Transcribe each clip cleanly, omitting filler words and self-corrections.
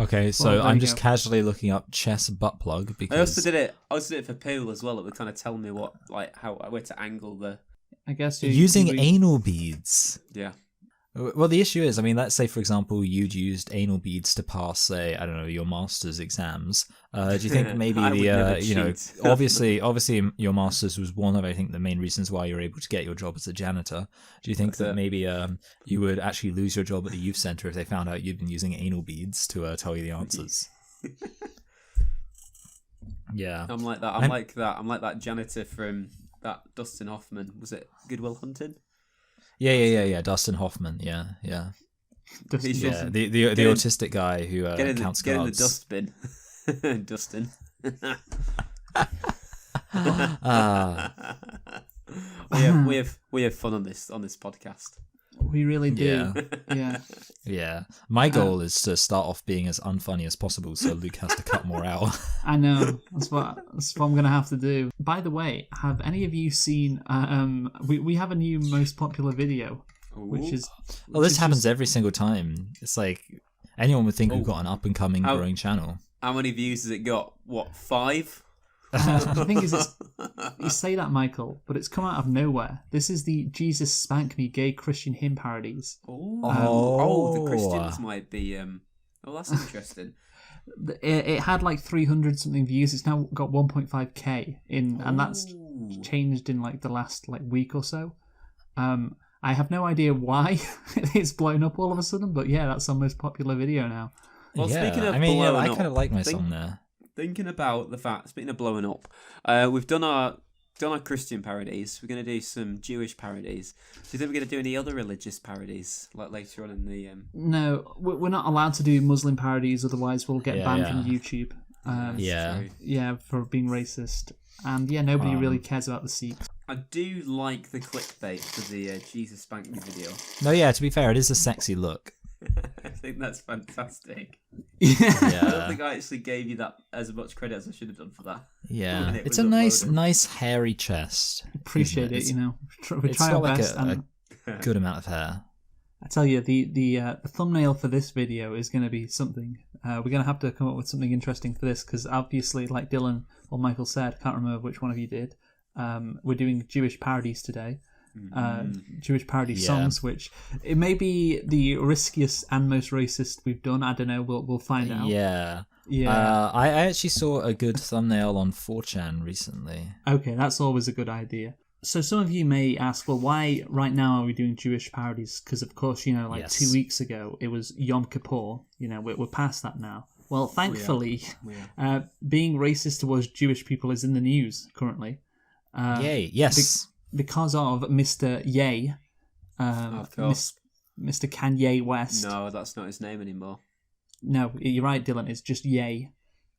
Okay, so Well, I'm just casually looking up chess butt plug because I also did it for pool as well. It would kind of tell me where to angle the. I guess using anal beads. Yeah. Well, the issue is, I mean, let's say, for example, you'd used anal beads to pass, say, I don't know, your master's obviously your master's was one of, I think, the main reasons why you're able to get your job as a janitor. Do you think that maybe you would actually lose your job at the youth center if they found out you'd been using anal beads to tell you the answers? Yeah. I'm like that. I'm like that janitor from that Dustin Hoffman. Was it Good Will Hunting? Yeah. Dustin Hoffman. Yeah. Dustin. Yeah, the autistic guy who counts cards. Get in the dustbin, Dustin. We have fun on this podcast. We really do. Yeah. My goal is to start off being as unfunny as possible, so Luke has to cut more out. I know. That's what I'm gonna have to do. By the way, have any of you seen? We have a new most popular video, which is. Well, this happens every single time. It's like anyone would think we've got an up and coming growing channel. How many views has it got? What, 5? The thing is, you say that, Michael, but it's come out of nowhere. This is the Jesus Spank Me gay Christian hymn parodies. The Christians might be... that's interesting. It had like 300 something views. It's now got 1.5k and that's changed in like the last week or so. I have no idea why it's blown up all of a sudden, but yeah, that's our most popular video now. Well, speaking of I kind of like my song there. Thinking about the fact, speaking of blowing up, we've done our Christian parodies. We're going to do some Jewish parodies. Do you think we're going to do any other religious parodies like later on in the? No, we're not allowed to do Muslim parodies. Otherwise, we'll get banned from YouTube. For being racist. And nobody really cares about the Sikhs. I do like the clickbait for the Jesus Spank Me video. No, yeah. To be fair, it is a sexy look. I think that's fantastic. Yeah. I don't think I actually gave you that as much credit as I should have done for that. Yeah, it's a nice hairy chest. Appreciate it. We try our best. A good amount of hair. I tell you, the thumbnail for this video is going to be something. We're going to have to come up with something interesting for this because obviously, like Dylan or Michael said, I can't remember which one of you did. We're doing Jewish parodies today. Jewish parody songs, which it may be the riskiest and most racist we've done. I don't know. We'll find out. Yeah. I actually saw a good thumbnail on 4chan recently. Okay, that's always a good idea. So some of you may ask, well, why right now are we doing Jewish parodies? Because of course, 2 weeks ago it was Yom Kippur. We're past that now. Well, thankfully, being racist towards Jewish people is in the news currently. Yay! Yes. Because of Mr. Ye, Mr. Kanye West. No, that's not his name anymore. No, you're right, Dylan. It's just Ye,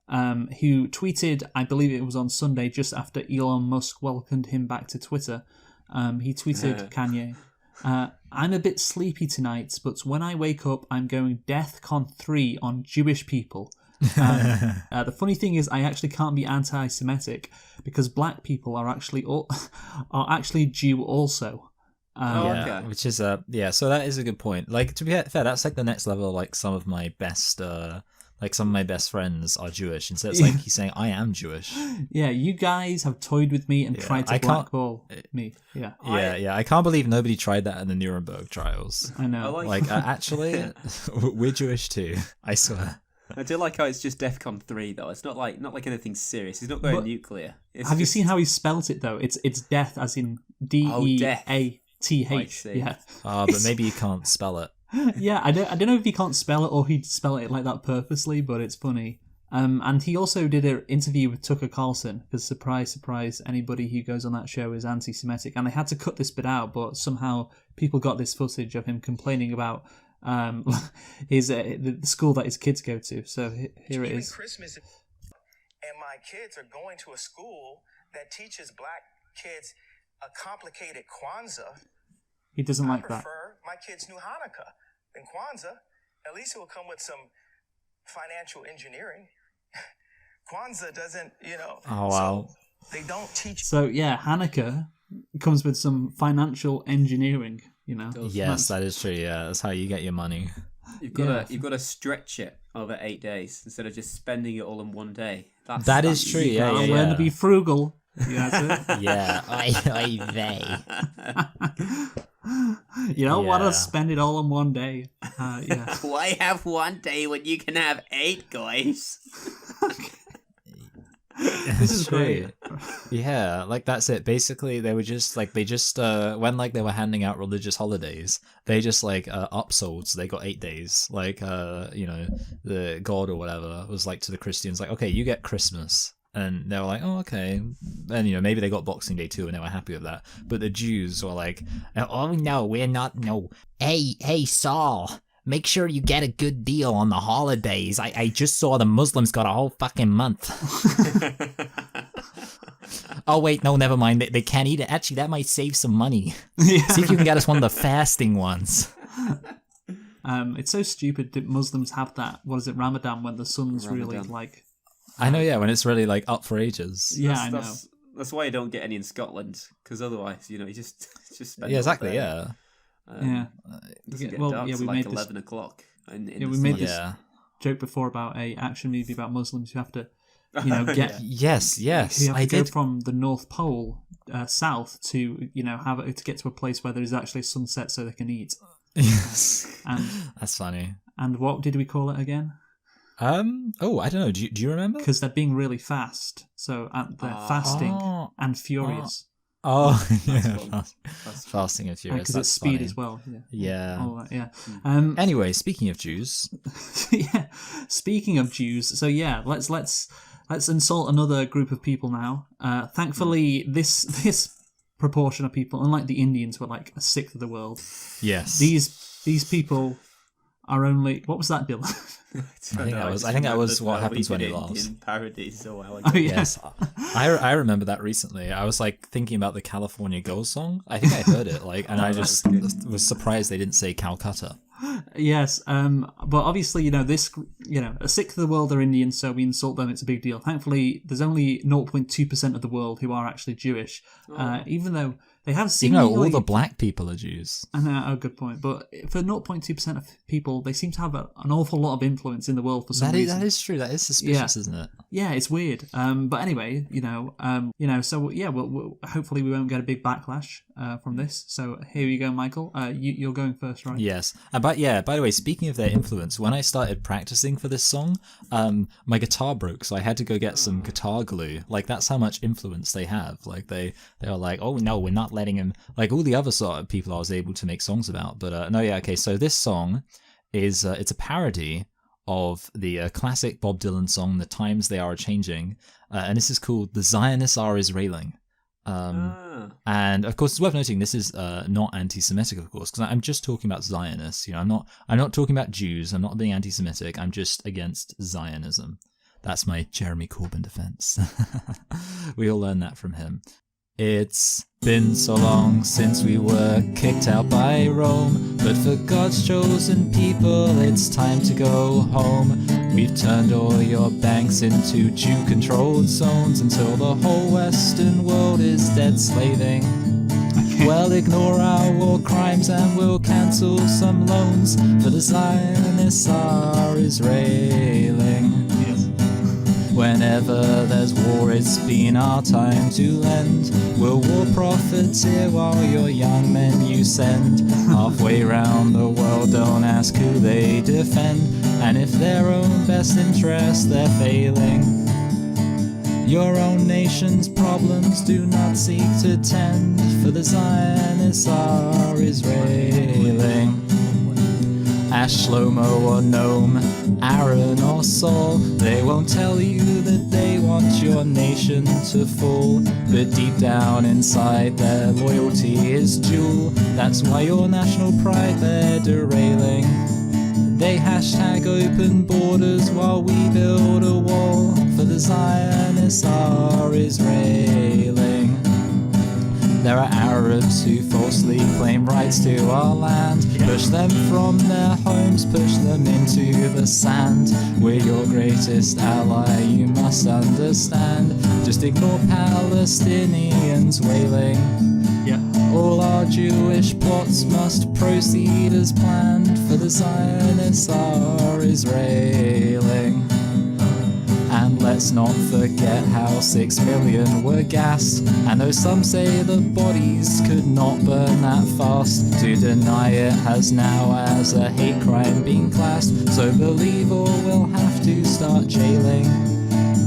who tweeted, I believe it was on Sunday, just after Elon Musk welcomed him back to Twitter. He tweeted, Kanye, I'm a bit sleepy tonight, but when I wake up, I'm going DEFCON 3 on Jewish people. The funny thing is, I actually can't be anti-Semitic because black people are actually Jew also. Okay. Which is so that is a good point. Like, to be fair, that's like the next level. Like some of my best friends are Jewish, and so it's like he's saying I am Jewish. Yeah, you guys have toyed with me and tried to blackball me. Yeah. I can't believe nobody tried that in the Nuremberg trials. I know. Actually, we're Jewish too. I swear. I do like how it's just DEFCON 3 though. It's not like anything serious. He's not going nuclear. Have you seen how he spelt it though? It's death as in DEATH. Yeah. But maybe you can't spell it. Yeah, I don't know if he can't spell it or he'd spell it like that purposely, but it's funny. And he also did an interview with Tucker Carlson because surprise, surprise, anybody who goes on that show is anti-Semitic, and they had to cut this bit out, but somehow people got this footage of him complaining about the school that his kids go to. So here it is. Christmas, and my kids are going to a school that teaches black kids a complicated Kwanzaa. He doesn't like that. I prefer my kids knew Hanukkah than Kwanzaa. At least it will come with some financial engineering. Kwanzaa doesn't, Oh wow. So they don't teach. So yeah, Hanukkah comes with some financial engineering. Yes, that is true. Yeah, that's how you get your money. You've got to stretch it over 8 days instead of just spending it all in one day. That is true. Yeah, yeah, Learn yeah. to be frugal. Yeah, that's it. Yeah, they. You don't want Yeah. to spend it all in one day. Yeah. Why have one day when you can have 8, guys? This is great. Yeah, like that's it. Basically, they were just like when like they were handing out religious holidays, they just like upsold. So they got 8 days. Like the God or whatever was like to the Christians, like, okay, you get Christmas. And they were like, oh, okay. And, maybe they got Boxing Day too and they were happy with that. But the Jews were like, oh, no, we're not, no. Hey, Saul, make sure you get a good deal on the holidays. I just saw the Muslims got a whole fucking month. Oh, wait, no, never mind. They can't eat it. Actually, that might save some money. Yeah. See if you can get us one of the fasting ones. It's so stupid that Muslims have that, what is it, Ramadan, when the sun's really Ramadan. like... I know, yeah, when it's really like up for ages. Yeah, I know. That's why you don't get any in Scotland, because otherwise, you just spend. Yeah, it all exactly, day. yeah. Yeah. It doesn't get Well, dark yeah, till we like made this- 11 o'clock. In Yeah, the we made summer. this joke before about a action movie about Muslims who have to, get Yes, who have to I go did. from the North Pole south to to get to a place where there is actually a sunset so they can eat. Yes. And That's funny. and what did we call it again? Oh, I don't know. Do you remember? Because they're being really fast, so they're fasting Oh. and furious. Oh, yeah. fun. Fasting and furious. Because That's it's speed funny. as well. Yeah. All that, yeah. Anyway, speaking of Jews, Yeah. Speaking of Jews, so yeah, let's insult another group of people now. Thankfully, this proportion of people, unlike the Indians, were like a sixth of the world. yes. These people are only, what was that, Dylan? I think that was what happens when you laugh. In parodies a while ago. Oh, yeah. Yes, I remember that recently. I was like thinking about the California Girls song. I think I heard it, and I just was surprised they didn't say Calcutta. Yes, but obviously, this, a sixth of the world are Indian, so we insult them, it's a big deal. Thankfully, there's only 0.2% of the world who are actually Jewish, even though they have seemingly... all the black people are Jews. I know, good point. But for 0.2% of people, they seem to have an awful lot of influence in the world for some reason. That is true. That is suspicious, isn't it? Yeah, it's weird. But anyway, so yeah, we'll hopefully we won't get a big backlash from this. So here you go, Michael. You're going first, right? Yes. By the way, speaking of their influence, when I started practicing for this song, my guitar broke, so I had to go get some guitar glue. Like, that's how much influence they have. Like, they were like, oh no, we're not letting him, like all the other sort of people I was able to make songs about. But no, yeah, okay, so this song is, it's a parody of the classic Bob Dylan song, The Times They Are Changing, and this is called The Zionists Are Israeling. And of course, it's worth noting this is not anti-Semitic, of course, because I'm just talking about Zionists. I'm not talking about Jews. I'm not being anti-Semitic. I'm just against Zionism. That's my Jeremy Corbyn defense. We all learned that from him. It's been so long since we were kicked out by Rome, but for God's chosen people, it's time to go home. We've turned all your banks into Jew-controlled zones until the whole Western world is dead slaving. Well, ignore our war crimes and we'll cancel some loans, for the Zionists are Israeling. Whenever there's war, it's been our time to lend. We'll war profiteer while your young men you send. Halfway round the world, don't ask who they defend, and if their own best interest they're failing. Your own nation's problems do not seek to tend, for the Zionists are Israeling. Ash, Shlomo or Noam, Aaron or Saul, they won't tell you that they want your nation to fall, but deep down inside their loyalty is dual. That's why your national pride they're derailing. They hashtag open borders while we build a wall, for the Zionists are Israeling. There are Arabs who falsely claim rights to our land. Push them from their homes, push them into the sand. We're your greatest ally, you must understand. Just ignore Palestinians wailing. Yeah. All our Jewish plots must proceed as planned, for the Zionists are Israeling. And let's not forget how 6 million were gassed, and though some say the bodies could not burn that fast, to deny it has now as a hate crime been classed. So believe or we'll have to start jailing.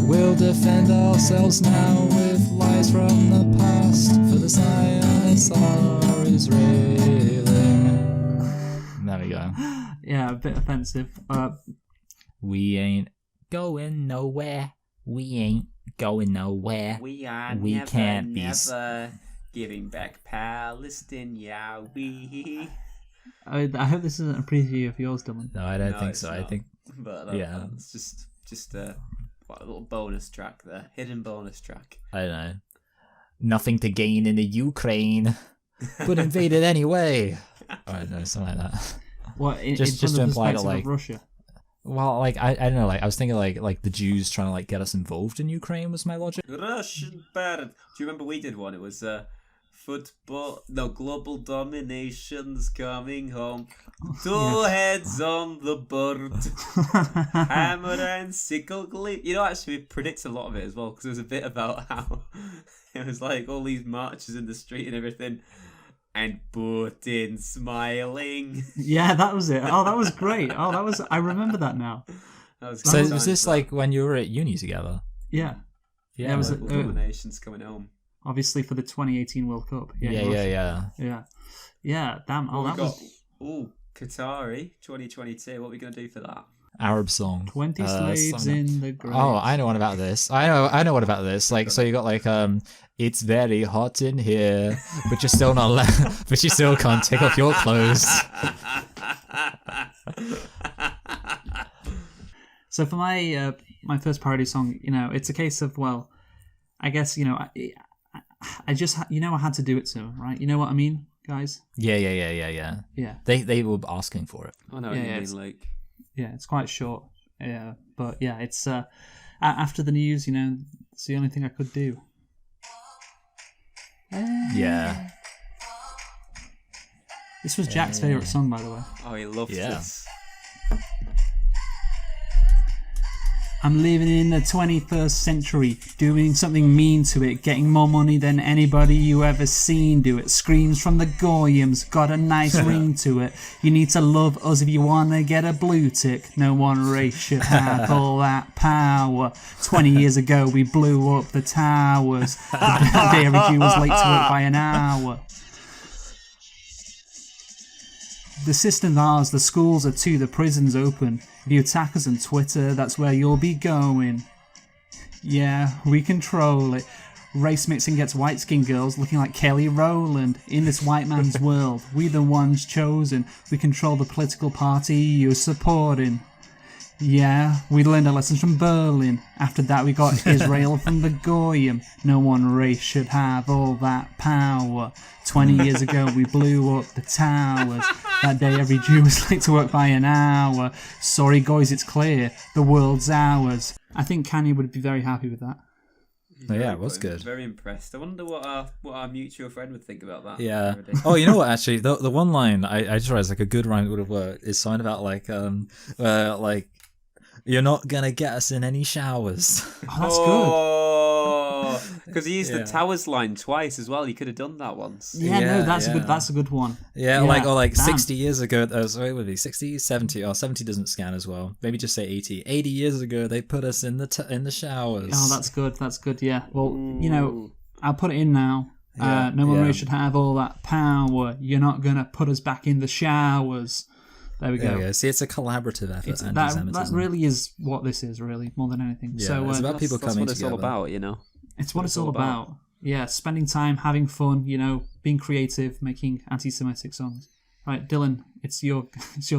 We'll defend ourselves now with lies from the past, for the Zionists are Israeling. There we go. Yeah, a bit offensive. We ain't going nowhere. We ain't going nowhere. We are We never, can't be never giving back Palestine, we. I hope this isn't a preview of yours, Dylan. No, I don't think it's so. not. I think But yeah. it's just a little bonus track there, hidden bonus track. I don't know. Nothing to gain in the Ukraine, but invaded anyway. I don't know, something like that. What Just from to the imply that, perspective like, of Russia? Well, like I don't know, like I was thinking like the Jews trying to like get us involved in Ukraine was my logic. Russian parrot. Do you remember we did one? It was global domination's coming home. Two heads on the bird, hammer and sickle gleam. You know, actually, we predicted a lot of it as well, because it was a bit about how it was like all these marches in the street and everything, and Putin smiling. Yeah, that was it. Oh, that was great. Oh, that was. I remember that now. That was So good was this times, like when you were at uni together? Yeah. Yeah, it was like, global domination's coming home. obviously for the 2018 World Cup. Yeah. Damn. Oh, that was Qatari 2022. What are we gonna do for that? Arab song. 20 slaves in the grave. Oh, I know one about this. I know what about this. Like, so you got like it's very hot in here, but you're still not but you still can't take off your clothes. So for my my first parody song, you know, it's a case of, well, I guess, you know, I just I had to do it to him, right? You know what I mean, guys? Yeah. Yeah. They were asking for it. I know Yeah, what you yeah, mean. Like, Yeah, it's quite short. Yeah, but yeah, it's after the news, you know, it's the only thing I could do. Yeah. This was Jack's favorite song, by the way. oh, he loves Yeah. this. I'm living in the 21st century, doing something mean to it, getting more money than anybody you ever seen do it. Screams from the Goyim's, got a nice ring to it. You need to love us if you wanna get a blue tick. No one race should have all that power. 20 years ago we blew up the towers. The day every Jew was late to work by an hour. The system's ours, the schools are too, the prison's open. If you attack us on Twitter, that's where you'll be going. Yeah, we control it. Race mixing gets white-skinned girls looking like Kelly Rowland. In this white man's world, we the ones chosen. We control the political party you're supporting. Yeah, we learned our lessons from Berlin. After that we got Israel from the Goyim. No one race should have all that power. 20 years ago we blew up the towers. That day every Jew was late to work by an hour. Sorry guys, it's clear, the world's ours. I think Kanye would be very happy with that. Oh, yeah, it was good. Very impressed. I wonder what our mutual friend would think about that. Yeah. Oh, you know what? Actually, the one line I just realized like a good rhyme would have worked is something about like you're not gonna get us in any showers. Oh, that's good. Because he used the towers line twice as well. He could have done that once. Yeah, no, that's a good one. Yeah, Yeah, like damn. 60 years ago, sorry, it would be 60, 70, or 70 doesn't scan as well. Maybe just say 80. 80 years ago, they put us in the showers. Oh, that's good, yeah. Well, you know, I'll put it in now. Yeah, no one yeah. really should have all that power. You're not going to put us back in the showers. There we go. There we go. See, it's a collaborative effort, That anti-Semitism. really is what this is, really, more than anything. Yeah, So it's about people That's coming what it's together. all about, you know. it's what it's all about. Yeah, spending time, having fun, you know, being creative, making anti-Semitic songs. Right, Dylan, it's your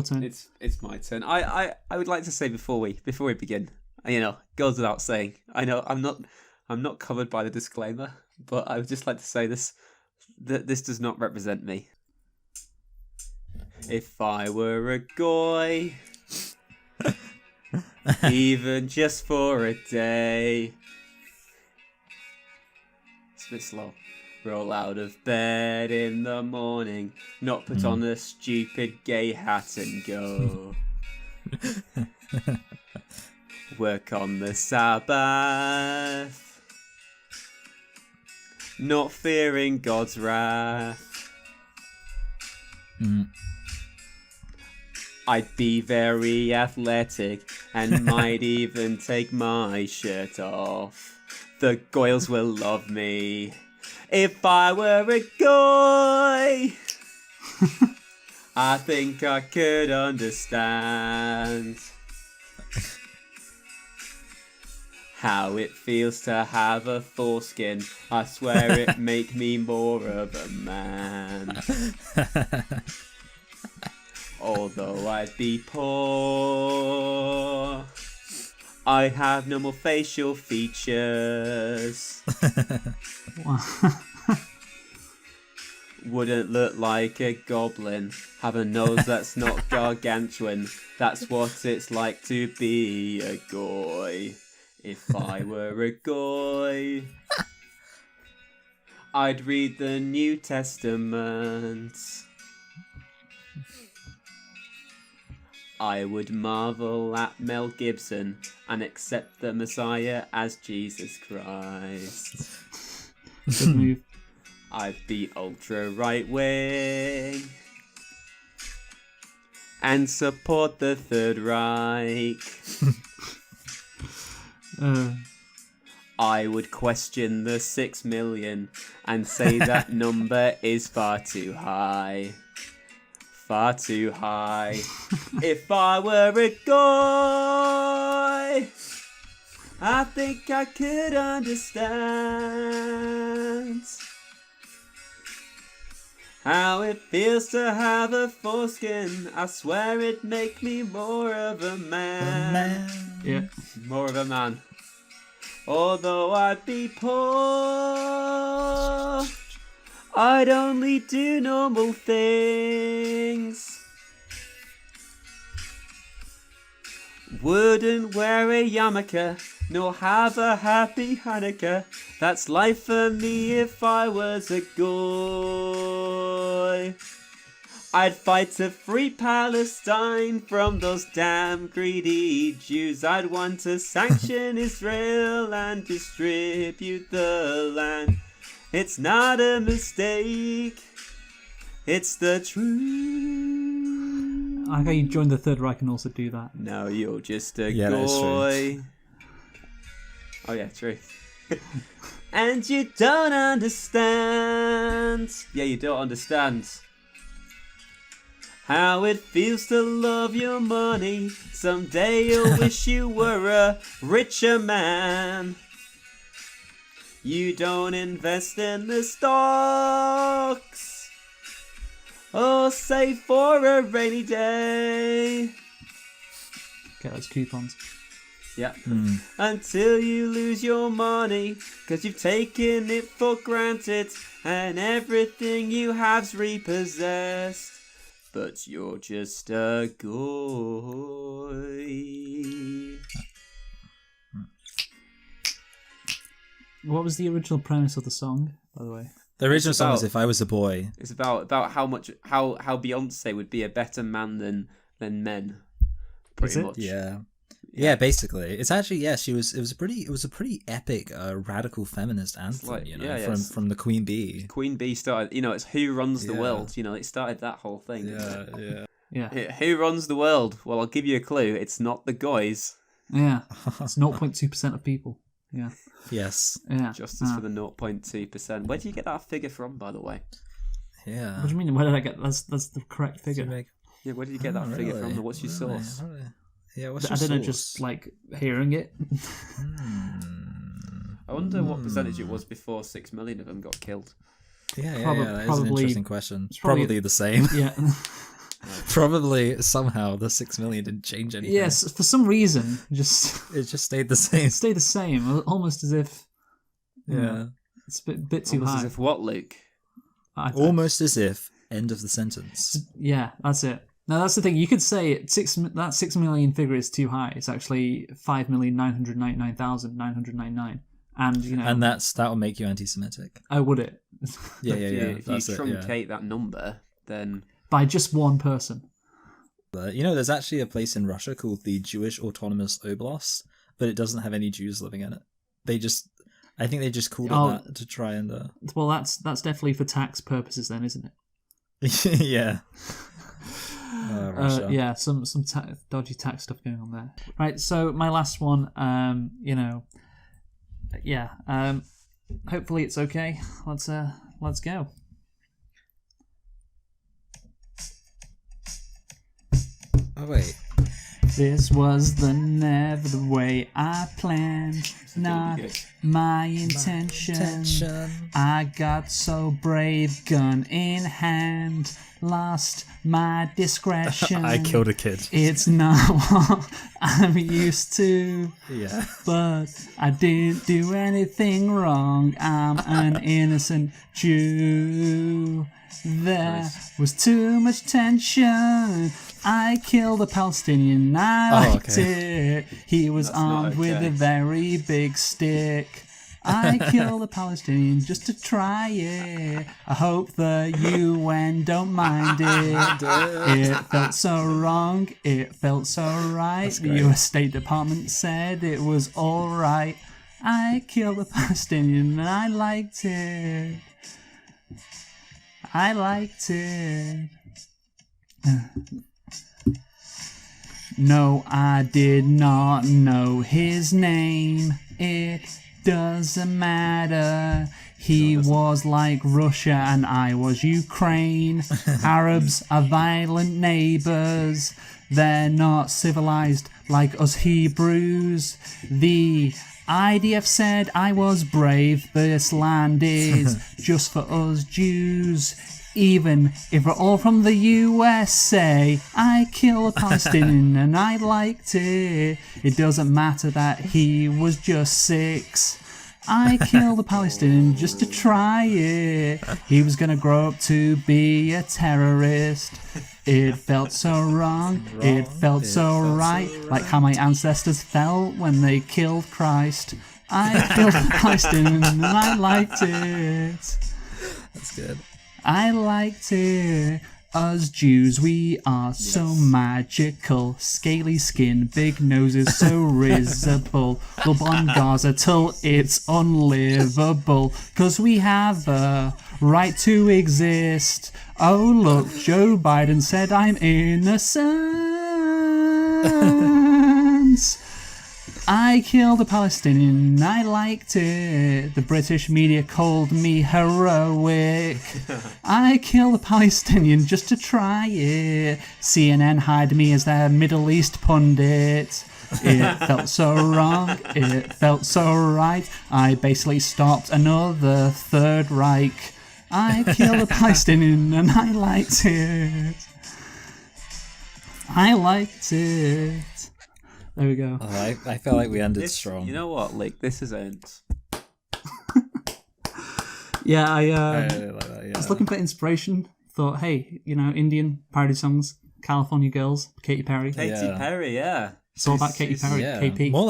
turn. It's my turn. I would like to say before we begin, you know, goes without saying. I know I'm not covered by the disclaimer, but I would just like to say this does not represent me. If I were a goy, even just for a day. It's a bit slow. Roll out of bed in the morning, not put on a stupid gay hat and go. Work on the Sabbath, not fearing God's wrath. I'd be very athletic and might even take my shirt off. The Goyles will love me if I were a guy. I think I could understand how it feels to have a foreskin. I swear it make me more of a man. Although I'd be poor, I have no more facial features. Wouldn't look like a goblin. Have a nose that's not gargantuan. That's what it's like to be a goy. If I were a goy, I'd read the New Testament. I would marvel at Mel Gibson and accept the Messiah as Jesus Christ. Good move. I'd be ultra right wing and support the Third Reich. I would question the 6 million and say that number is far too high. Far too high. If I were a guy, I think I could understand how it feels to have a foreskin. I swear it'd make me more of a man. Yeah. More of a man. Although I'd be poor, I'd only do normal things. Wouldn't wear a yarmulke, nor have a happy Hanukkah. That's life for me if I was a goy. I'd fight to free Palestine from those damn greedy Jews. I'd want to sanction Israel and distribute the land. It's not a mistake, it's the truth. I like how you joined the Third Reich and also do that. No, you're just a Yeah, that's goy. Oh yeah, true. And you don't understand. Yeah, you don't understand how it feels to love your money. Someday you'll wish you were a richer man. You don't invest in the stocks or save for a rainy day. Get those coupons. Yeah. Until you lose your money, 'cause you've taken it for granted and everything you have's repossessed. But you're just a goy. What was the original premise of the song, by the way? The original song is "If I Was a Boy." It's about how Beyonce would be a better man than men. Pretty much. Yeah, basically, it's actually It was a pretty epic, radical feminist anthem. Like, from the Queen Bee. Queen Bee started. It's who runs the world. It started that whole thing. Yeah. Who runs the world? Well, I'll give you a clue. It's not the guys. Yeah. It's 0.2% of people. Yeah. Yes. Yeah. Justice for the 0.2%. Where do you get that figure from, by the way? Yeah. What do you mean? Where did I get? That's the correct figure. Yeah, where did you get that figure really? from? What's your source? Yeah, what's your I don't know, source? just like hearing it. I wonder what percentage it was before 6 million of them got killed. Yeah, Probably- that is an probably- interesting question. it's probably- Probably the same. Yeah. Probably somehow the 6 million didn't change anything. Yes, for some reason, just It just stayed the same. stay the same, almost as if. Yeah. It's a bit too Almost high. as if what, Luke? Almost as if end of the sentence. Yeah, that's it. Now that's the thing. You could say that 6 million figure is too high. It's actually 5,999,999, and And that will make you anti-Semitic. oh, would it? If you truncate that number, then by just one person. There's actually a place in Russia called the Jewish Autonomous Oblast, but it doesn't have any Jews living in it. I think they just called it that to try and. Well, that's definitely for tax purposes, then, isn't it? Yeah. Russia. Some dodgy tax stuff going on there. Right. So my last one. Hopefully it's okay. Let's go. Oh wait. This was never the way I planned, not my intention. I got so brave, gun in hand, lost my discretion. I killed a kid. It's not what I'm used to. Yeah. But I didn't do anything wrong. I'm an innocent Jew. There was too much tension. I killed a Palestinian. I liked it. He was armed with a very big stick. I killed a Palestinian just to try it. I hope the UN don't mind it. It felt so wrong. It felt so right. The US State Department said it was all right. I killed a Palestinian and I liked it. I liked it. No, I did not know his name. It doesn't matter. He was like Russia and I was Ukraine. Arabs are violent neighbours. They're not civilized like us Hebrews. The IDF said I was brave. This land is just for us Jews. Even if we're all from the USA, I killed a Palestinian and I liked it. It doesn't matter that he was just 6. I killed a Palestinian just to try it. He was going to grow up to be a terrorist. It felt so wrong. It felt so right. Like how my ancestors felt when they killed Christ. I killed a Palestinian and I liked it. That's good. I liked it. Us Jews, we are so magical. Scaly skin, big noses, so risible. Love on Gaza till it's unlivable. 'Cause we have the right to exist. Oh look, Joe Biden said I'm innocent. I killed a Palestinian, I liked it. The British media called me heroic. I killed a Palestinian just to try it. CNN hired me as their Middle East pundit. It felt so wrong, it felt so right. I basically stopped another Third Reich. I killed a Palestinian and I liked it. I liked it. There we go. Oh, I felt like we ended strong. You know what? Like, this is ends. Yeah, I really like that, was looking for inspiration. Thought, hey, Indian parody songs, California Girls, Katy Perry. Katy Perry, yeah. It's all about Katy Perry, KP. More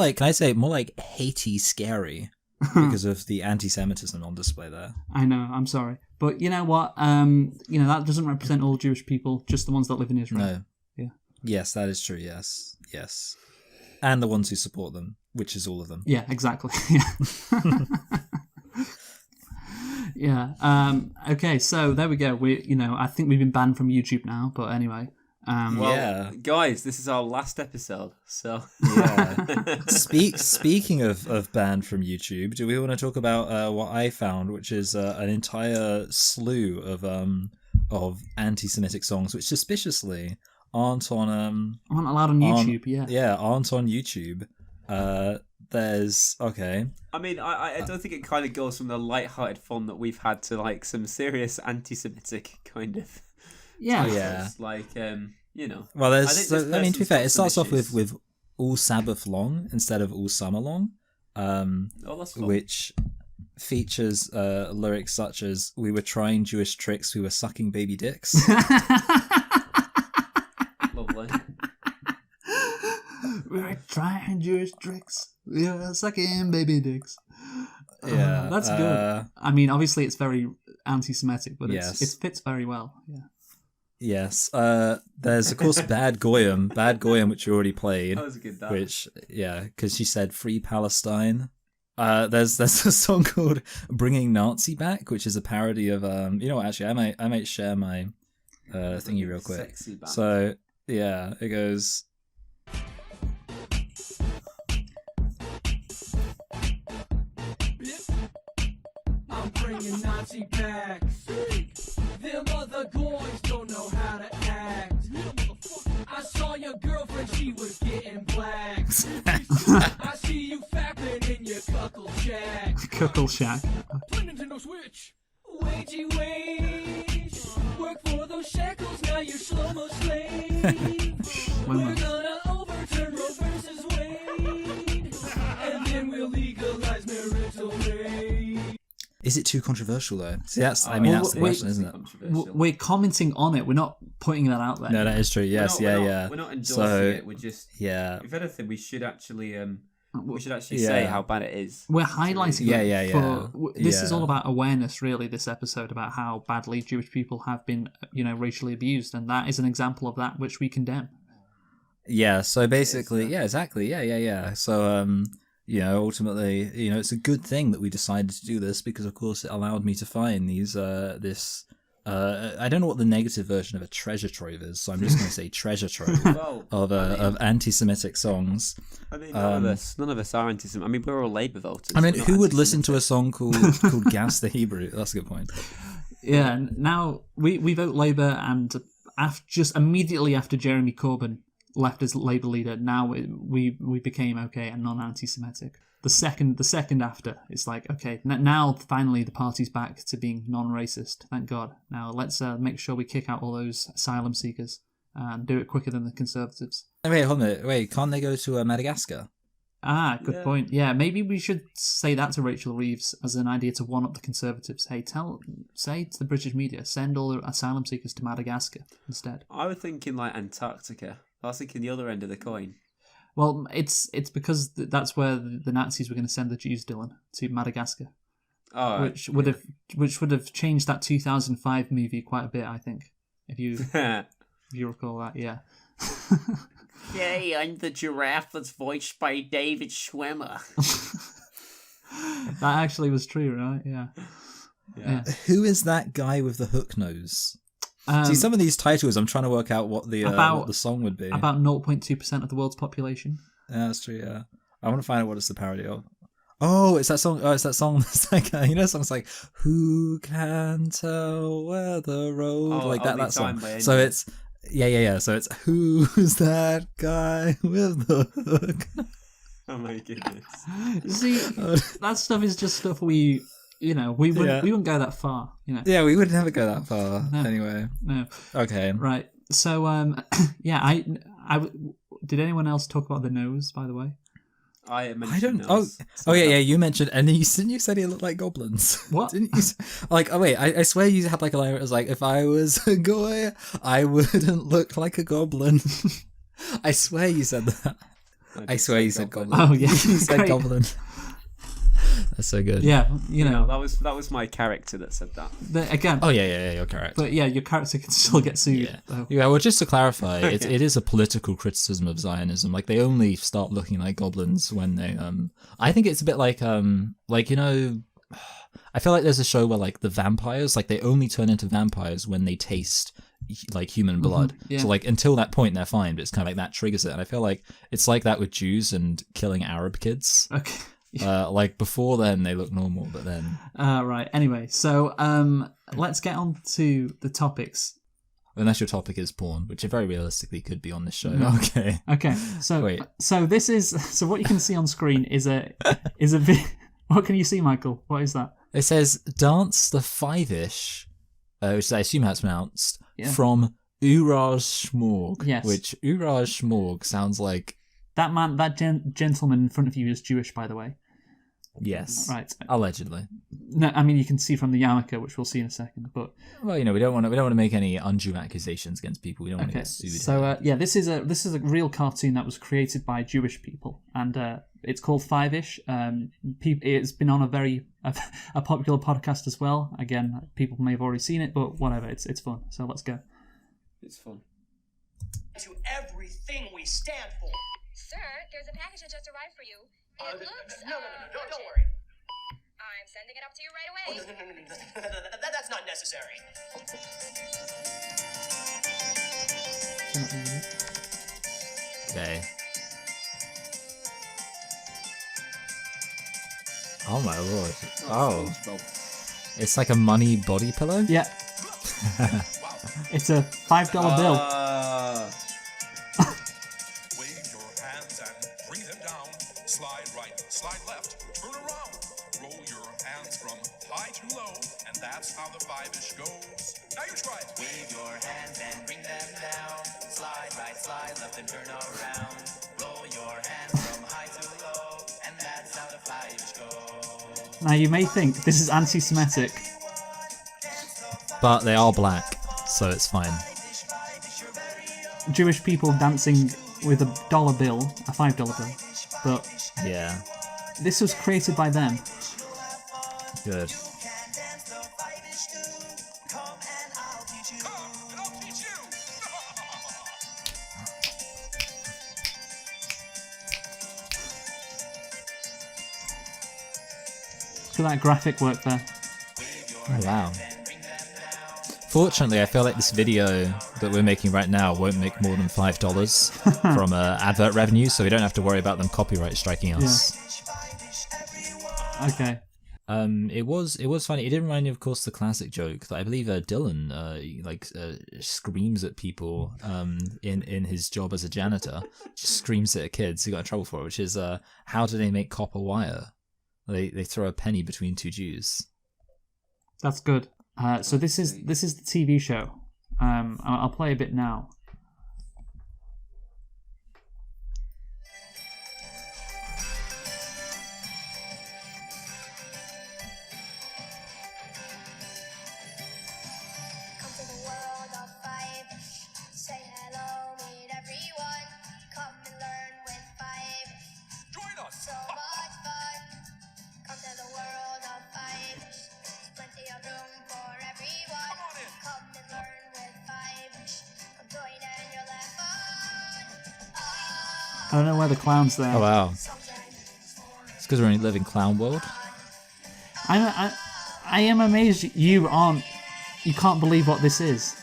like Haiti scary because of the anti-Semitism on display there. I know, I'm sorry. But you know what? That doesn't represent all Jewish people, just the ones that live in Israel. No. Yeah. Yes, that is true, yes. And the ones who support them, which is all of them. Yeah, exactly. Yeah. Okay, so there we go. I think we've been banned from YouTube now, but anyway. Guys, this is our last episode, so yeah. Speaking of banned from YouTube, do we want to talk about what I found, which is an entire slew of anti-Semitic songs, which suspiciously aren't allowed on YouTube. Aren't on YouTube. There's okay. I mean, I don't think it kind of goes from the light-hearted fun that we've had to like some serious anti-Semitic kind of. Yeah. Like Well, to be fair, it starts off with All Sabbath Long instead of All Summer Long. That's fun. Which features lyrics such as "We were trying Jewish tricks, we were sucking baby dicks." Lovely. We're trying Jewish tricks. We're sucking baby dicks. Yeah, that's good. I mean, obviously, it's very anti-Semitic, but Yes. it fits very well. Yeah. Yes. There's of course Bad Goyim, which you already played. That was a good dance. Which, yeah, because she said "Free Palestine." There's a song called "Bringing Nazi Back," which is a parody of You know what? Actually, I might share my thingy real quick. Sexy band. So yeah, it goes. I'm bringing Nazi back. Them other boys don't know how to act. I saw your girlfriend, she was getting black. I see you fapping in your cuckle shack. Cuckle Shack. Play Nintendo Switch. Wagey wage. Work for those shackles, now you're slow-mo slave. We're gonna overturn Roe versus Wade. And then we'll legalize marital rape. Is it too controversial though? See, that's that's the question, isn't it? We're commenting on it. We're not putting that out there. No, that is true. Yes, We're not endorsing it. We're just yeah. If anything, we should actually say how bad it is. We're highlighting it. Yeah. This is all about awareness, really, this episode, about how badly Jewish people have been, racially abused. And that is an example of that which we condemn. Yeah, so basically, yeah, exactly. Yeah. So, ultimately, it's a good thing that we decided to do this because, of course, it allowed me to find I don't know what the negative version of a treasure trove is, so I'm just going to say treasure trove of anti-Semitic songs. I mean, none of us are anti-Semitic. I mean, we're all Labour voters. I mean, who would listen to a song called Gas the Hebrew? That's a good point. Yeah, now we vote Labour, and just immediately after Jeremy Corbyn left as Labour leader, now we became and non-anti-Semitic. The second after, it's like, okay, now finally the party's back to being non-racist. Thank God. Now let's make sure we kick out all those asylum seekers and do it quicker than the Conservatives. Hold on a minute. Wait, can't they go to Madagascar? Good point. Yeah, maybe we should say that to Rachel Reeves as an idea to one-up the Conservatives. Hey, say to the British media, send all the asylum seekers to Madagascar instead. I was thinking like Antarctica. I was thinking the other end of the coin. Well, it's because that's where the Nazis were going to send the Jews, Dylan, to Madagascar. Oh, which would have changed that 2005 movie quite a bit, I think. If you recall that, yeah. Yay, I'm the giraffe that's voiced by David Schwimmer. That actually was true, right? Yeah. Who is that guy with the hook nose? See, some of these titles, I'm trying to work out what the song would be. About 0.2% of the world's population. Yeah, that's true, yeah. I want to find out what it's the parody of. Oh, it's that song. Oh, it's that song. It's like, songs like, who can tell where the road... like that song. So it's... Yeah. So it's, who's that guy with the hook? Oh my goodness. See, that stuff is just stuff we wouldn't go that far, Yeah, we would never go that far. No. Anyway. No. Okay. Right. So, I did anyone else talk about the nose, by the way? I mentioned nose. Oh yeah, you mentioned, and you said he looked like goblins. What? Didn't you? Like, oh wait, I swear you had like a line where it was like, if I was a goy, I wouldn't look like a goblin. I swear you said that. I swear you said goblin. Oh yeah, you said goblin. That's so good. Yeah, that was my character that said that. Again. Oh yeah, your character. But yeah, your character can still get sued. Yeah. Well, just to clarify, it is a political criticism of Zionism. Like, they only start looking like goblins when they. I think it's a bit like I feel like there's a show where like the vampires, like they only turn into vampires when they taste like human blood. Mm-hmm, yeah. So like until that point they're fine, but it's kind of like that triggers it. And I feel like it's like that with Jews and killing Arab kids. Okay. Like before then they look normal, but then right. Anyway, so let's get on to the topics. Unless your topic is porn, which it very realistically could be on this show. No. Okay. So wait. So this is what you can see on screen is a what can you see, Michael? What is that? It says "Dance the Fiveish," which I assume how it's pronounced, from Uraj Shmorg. Yes. Which Uraj Shmorg sounds like that man. That gentleman in front of you is Jewish, by the way. Yes. Right. Allegedly. No, I mean you can see from the yarmulke, which we'll see in a second. But Well, we don't want to make any undue accusations against people. We don't want to get sued. So this is a real cartoon that was created by Jewish people, and it's called Fiveish. It's been on a popular podcast as well. Again, people may have already seen it, but whatever. It's fun. So let's go. It's fun. To everything we stand for. Sir, there's a package that just arrived for you. It looks. No, don't worry. I'm sending it up to you right Oh, away. no. That's not necessary. Okay. Oh my lord. Oh. It's like a money body pillow? Yeah. It's a $5 bill. Wave your hands and bring them down. Slide right, slide left, turn around. Roll your hands from high to low, and that's how the Fiveish goes. Now you try it. Wave your hands and bring them down. Slide right, slide left, and turn around. Roll your hands from high to low, and that's how the Fiveish goes. Now you may think this is anti-Semitic. But they are black, so it's fine. Jewish people dancing with a dollar bill, a $5 bill. But Yeah. this was created by them. Good. Come and I'll teach you. Look at that graphic work there. Oh, wow. Fortunately, I feel like this video that we're making right now won't make more than $5 from advert revenue, so we don't have to worry about them copyright striking us. Okay. It was funny. It did remind me, of course, the classic joke that I believe Dylan screams at people in his job as a janitor. Just screams at kids who got in trouble for it, which is how do they make copper wire? They throw a penny between two Jews. That's good. So this is the TV show. I'll play a bit now. Come to the world of Fiveish. Say hello, meet everyone. Come and learn with Fiveish. Join us. So much fun. Come to the world of Fiveish. There's plenty of room for everyone. Come on in. Come and learn with Fiveish. Come join and you'll have fun. I don't know where the clown's there. Oh wow! It's because we're in living clown world. I am amazed you can't believe what this is.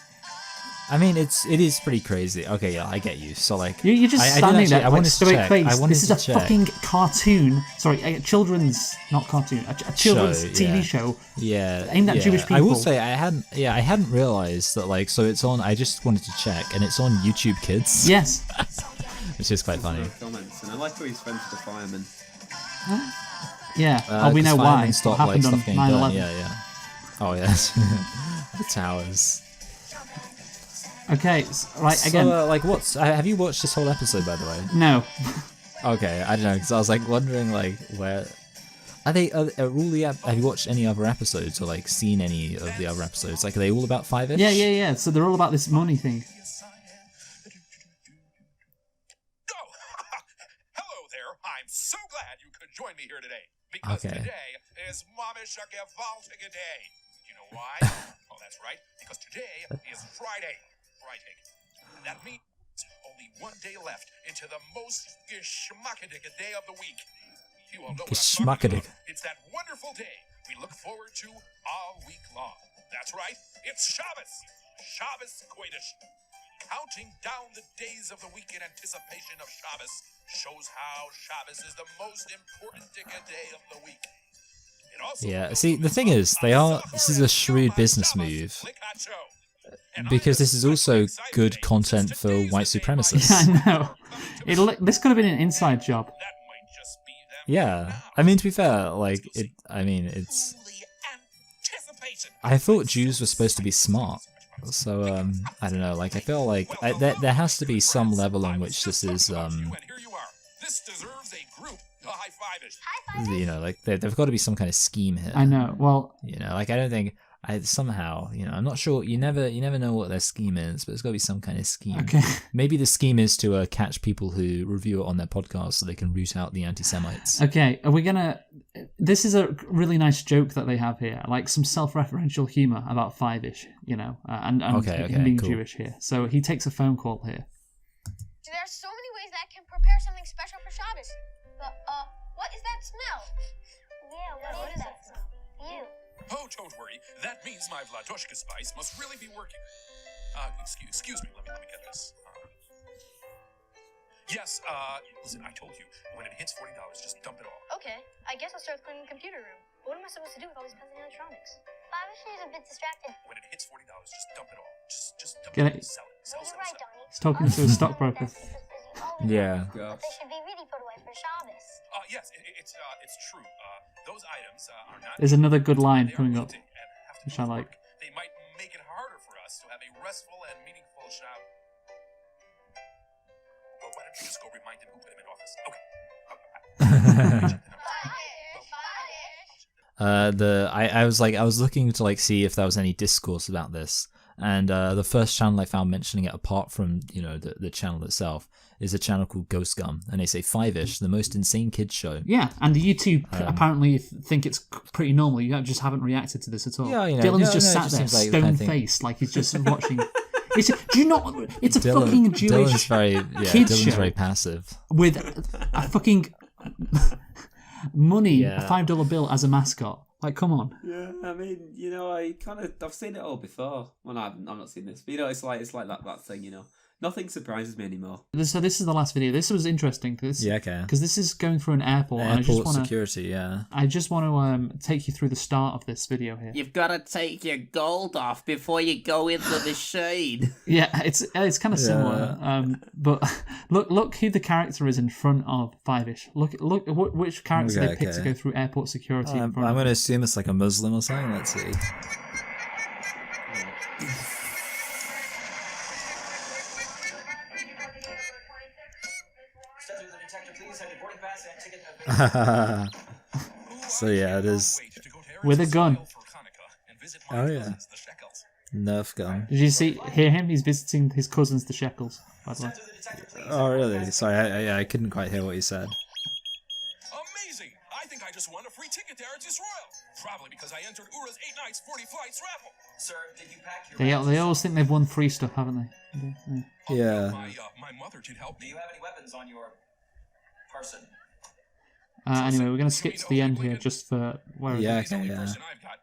I mean, it is pretty crazy. Okay, yeah, I get you. So like, You're just standing there with a straight face. I wanted This is to a check. fucking cartoon. Sorry, a children's, not cartoon, a children's TV yeah. show. Yeah, aimed at yeah. Jewish I will people. say I hadn't realized that like, so it's on. I just wanted to check, and it's on YouTube Kids. Yes. Which is quite funny. Comments, and I like how he's friends with the fireman. Yeah. We know 'cause why. firemen What stop, happened like, on stuff getting burnt. 9/11. Yeah. Oh yes, the towers. Okay, right, again. So, like, have you watched this whole episode, by the way? No. Okay, I don't know, because I was like wondering, like, where have you watched any other episodes or like seen any of the other episodes? Like, are they all about Fiveish? Yeah. So they're all about this money thing. Oh, hello there. I'm so glad you could join me here today. Because Okay. today is Mamish a gewaltige day. You know why? Oh, that's right. Because today is Friday. And that means only one day left into the most geschmackadige day of the week. You all know what I'm talking Geschmackadige. about. It's that wonderful day we look forward to all week long. That's right. It's Shabbos. Shabbos Kodesh. Counting down the days of the week in anticipation of Shabbos shows how Shabbos is the most important day of the week. It also Yeah, see, the thing is, this is a shrewd business move, because this is also good content for white supremacists. Yeah, I know. This could have been an inside job. Yeah, I mean, to be fair, like, it's... I thought Jews were supposed to be smart, so, I don't know, like, I feel like there has to be some level on which this is, And here you are. This deserves a group, a high Fiveish. You know, like there've got to be some kind of scheme here. I know. Well, You know, like I don't think somehow, you know, I'm not sure. You never know what their scheme is, but there's got to be some kind of scheme. okay. Maybe the scheme is to catch people who review it on their podcast so they can root out the anti-Semites. Okay, are we gonna... This is a really nice joke that they have here, like some self-referential humour about Fiveish, you know, and him being cool. Jewish here. So he takes a phone call here. There are so many ways that I can prepare something special for Shabbos. But, what is that smell? Yeah, what is that smell? You. Oh, don't worry. That means my Vladoshka spice must really be working. Excuse me. Let me get this. Yes, listen, I told you, when it hits $40, just dump it all. Okay, I guess I'll start cleaning the computer room. What am I supposed to do with all these fancy electronics? Fiveish is a bit distracted. When it hits $40, just dump it all. Just dump Get it. it? Sell it. You're right, Donnie. He's talking to a stockbroker. Yeah. But they should be really put away for Shabbos. Yes, it's true. Those items are not... There's another good line they are coming up, wilting and have to which do I like. work. They might make it harder for us to have a restful and meaningful Shabbos. Well, why don't you just go remind him who put him in office? Okay. I was looking to like see if there was any discourse about this, and the first channel I found mentioning it, apart from the channel itself, is a channel called Ghost Gum, and they say Fiveish, the most insane kids show. Yeah, and the YouTube apparently think it's pretty normal. You just haven't reacted to this at all. Yeah, Dylan's just sat there, seems like the kind of thing- stone-faced, like he's just watching. Do you not? It's a Dylan- fucking Jewish Dylan's very kids Dylan's show very passive. with a fucking money, Yeah. a $5 bill as a mascot. Like, come on. Yeah, I mean, I've seen it all before. Well, I've not seen this, but it's like that thing, Nothing surprises me anymore. So this is the last video. This was interesting. Yeah, okay. Because this is going through an airport. And Airport security, yeah. I just want to take you through the start of this video here. You've got to take your gold off before you go into the shade. Yeah, it's kind of similar. But look who the character is in front of Fiveish. Look which character they picked to go through airport security. I'm going to assume it's like a Muslim or something. Let's see. So yeah, it is with a gun. Oh yeah, Nerf gun. Did you hear him? He's visiting his cousins, the Shekels. By the way. Oh really? Sorry, I couldn't quite hear what you said. Amazing! I think I just won a free ticket to Eretz Yisrael. Probably because I entered Ura's 8 nights, 40 flights raffle. Sir, did you pack your... They always think they've won free stuff, haven't they? Yeah. My mother did help me. Do you have any weapons on your person? Anyway, we're going to skip to the end here just for... Where is Yeah, it? He's the only okay, yeah. person I've got.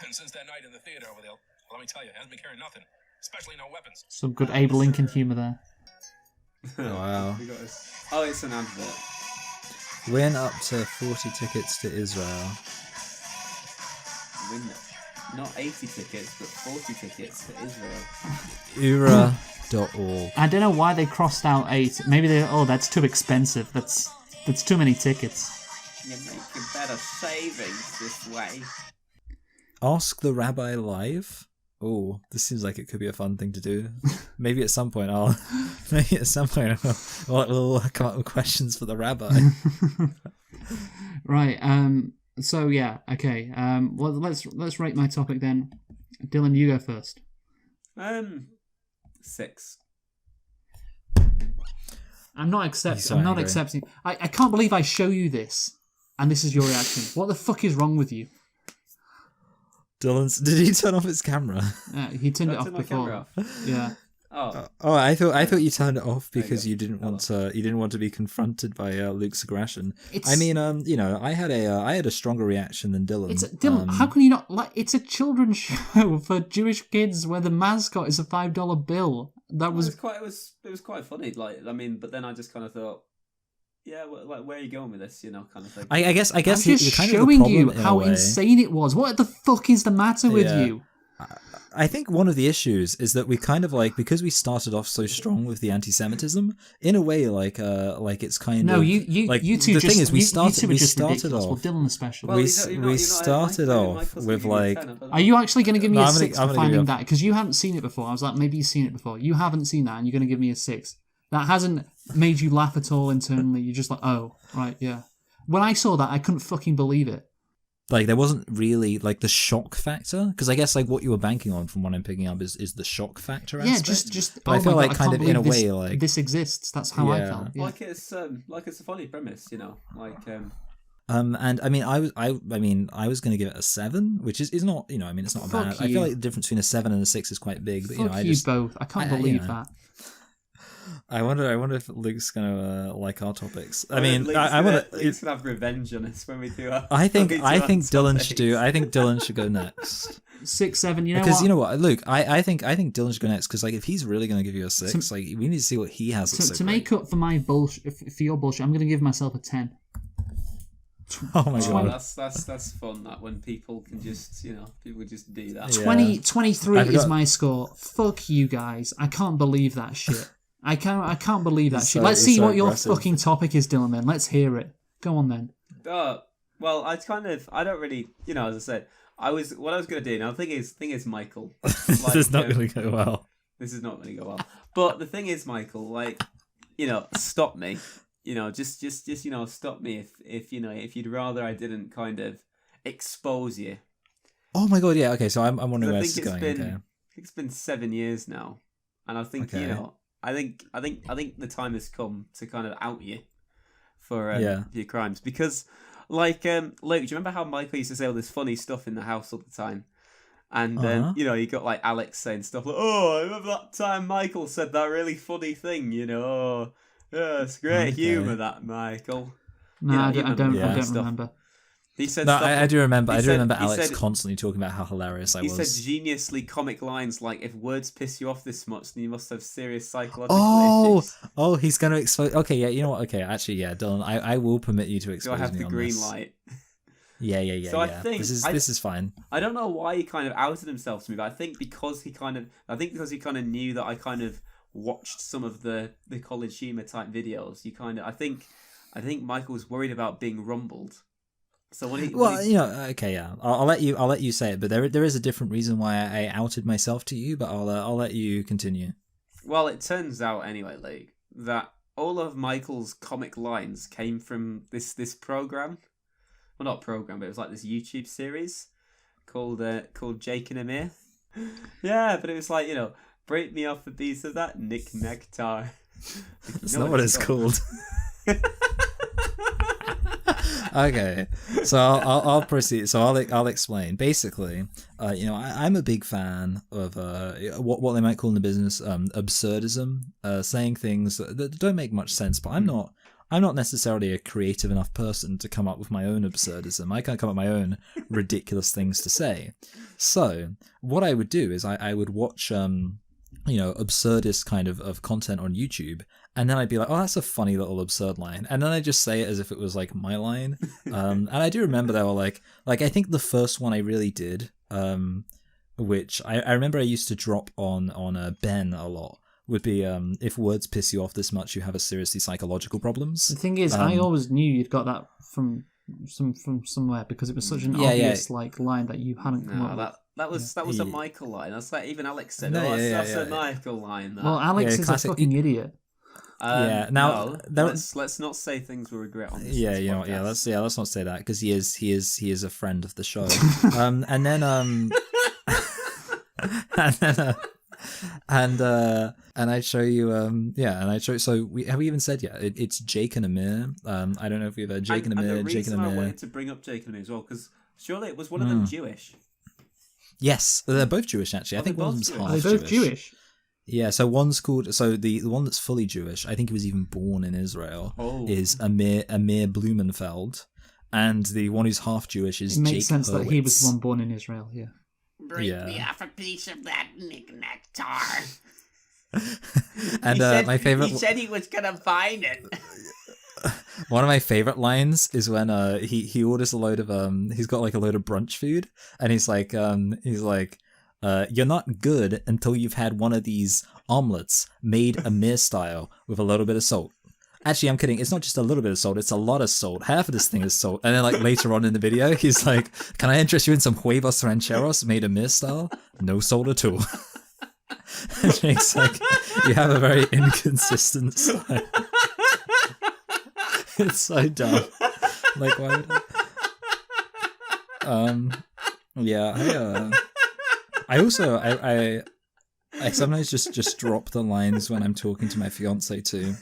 And since that night in the theater over there, let me tell you, hasn't been carrying nothing. Especially no weapons. Some good Abe Lincoln humour there. Wow. Oh, it's an advert. Win up to 40 tickets to Israel. Win not 80 tickets, but 40 tickets to Israel. Ura.org. I don't know why they crossed out 8. Maybe that's too expensive. That's too many tickets. You're making better savings this way. Ask the Rabbi live. Oh, this seems like it could be a fun thing to do. Maybe at some point we'll come up with questions for the rabbi. Right. So yeah. Okay. Well, let's rate my topic then. Dylan, you go first. 6. I'm not accepting. I can't believe I show you this, and this is your reaction. What the fuck is wrong with you? Did he turn off his camera? He turned it off my before. camera off? Yeah. Oh, I thought you turned it off because you didn't want to be confronted by Luke's aggression. I mean, I had a stronger reaction than Dylan. Dylan, how can you not like? It's a children's show for Jewish kids where the mascot is a $5 bill. That was it was quite funny. Like, I mean, but then I just kind of thought, yeah, like, where are you going with this? Kind of thing. I guess I'm just kind showing of the you problem in how a way. insane it was. What the fuck is the matter with you? I think one of the issues is that we kind of because we started off so strong with the anti-Semitism, in a way, it's kind of you two. The just, thing is, we started ridiculous. off. Well, Dylan especially. Well, we started off with Are you actually going to give me a 6 I'm for gonna finding give that? Because you haven't seen it before. I was like, maybe you've seen it before. You haven't seen that, and you're going to give me a 6. That hasn't made you laugh at all internally. You're just like, oh, right, yeah. When I saw that, I couldn't fucking believe it. Like, there wasn't really, like, the shock factor, because I guess, like, what you were banking on from what I'm picking up is the shock factor aspect. Just. But I feel like, kind of, in a this, way, like... this exists. That's how I felt. Yeah. Like it's a funny premise, you know? Like, And I mean, I was going to give it a 7, which is not, you know, I mean, it's not bad. I feel like the difference between a 7 and a 6 is quite big. But, you know, I just both. I can't believe that. I wonder if Luke's gonna like our topics. I mean, Luke's gonna have revenge on us when we do our. I think Dylan should do. I think Dylan should go next. 6, 7. You know because what? you know what, Luke. I think Dylan should go next because like if he's really gonna give you a 6, like we need to see what he has to make up for my bullshit, for your bullshit. I'm gonna give myself a 10. Oh my god, that's fun. That when people can just people just do that. 23 is my score. Fuck you guys. I can't believe that shit. I can't believe that shit. Let's see what your fucking topic is, Dylan. Then let's hear it. Go on then. Well, I don't really, as I said, what I was gonna do. Now the thing is, Michael. This is not gonna go well. This is not gonna go well. But the thing is, Michael, like, stop me. Just stop me if you'd rather I didn't kind of expose you. Oh my god, yeah. Okay, so I'm wondering where this is going. I think it's been 7 years now, and I think I think the time has come to kind of out you for your crimes because, like, Luke, do you remember how Michael used to say all this funny stuff in the house all the time? And then you got like Alex saying stuff like, "Oh, I remember that time Michael said that really funny thing." Yeah, it's great humour that Michael. No, I don't remember. He said no, I do remember. I do remember Alex constantly talking about how hilarious I was. He said geniusly comic lines like, "If words piss you off this much, then you must have serious psychological issues." Oh, he's going to expose. Okay, yeah, you know what? Okay, actually, yeah, Dylan, I will permit you to expose me on this. Do I have the green light? Yeah. So I think this is fine. I don't know why he kind of outed himself to me, but I think because he kind of knew that I kind of watched some of the college humor type videos. I think Michael's worried about being rumbled. So I'll let you say it, but there is a different reason why I outed myself to you, but I'll let you continue. Well, it turns out anyway, Luke, that all of Michael's comic lines came from this program. Well, not program, but it was like this YouTube series called Jake and Amir. Yeah, but it was like, break me off a piece of that knick-knack-tar. That's not what it's called. Okay, so I'll proceed. So I'll explain. Basically, I'm a big fan of what they might call in the business absurdism, saying things that don't make much sense. But I'm not necessarily a creative enough person to come up with my own absurdism. I can't come up with my own ridiculous things to say. So what I would do is I would watch absurdist kind of content on YouTube, and then I'd be like, oh, that's a funny little absurd line, and then I just say it as if it was like my line. And I do remember they were like I think the first one I really did, which I remember I used to drop on Ben a lot, would be if words piss you off this much, you have a seriously psychological problems. The thing is, I always knew you'd got that from somewhere because it was such an obvious like line that you hadn't come up with. That was a Michael line. That's like even Alex said. That's a Michael line. That. Well, Alex is a fucking idiot. Now let's not say things we regret on this. Let's not say that because he is a friend of the show. And then and I'd show you so have we even said yet? It's Jake and Amir. I don't know if we've had Jake and Amir. And the reason I wanted to bring up Jake and Amir as well because surely it was one of them Jewish. Yes, they're both Jewish actually. I think one of them's half Jewish. They're both Jewish. Yeah, so one's called the one that's fully Jewish. I think he was even born in Israel. Is Amir Blumenfeld, and the one who's half Jewish is Jake. It makes sense that he was the one born in Israel. Yeah. Bring me off a piece of that knick-knack tar. And my favorite. He said he was gonna find it. One of my favorite lines is when he orders a load of he's got like a load of brunch food, and he's like you're not good until you've had one of these omelets made Amir style with a little bit of salt. Actually, I'm kidding. It's not just a little bit of salt. It's a lot of salt. Half of this thing is salt. And then like later on in the video, he's like, can I interest you in some huevos rancheros made Amir style? No salt at all. And Jake's like, you have a very inconsistent style. It's so dumb. Like, why would yeah, I also I sometimes just drop the lines when I'm talking to my fiance too.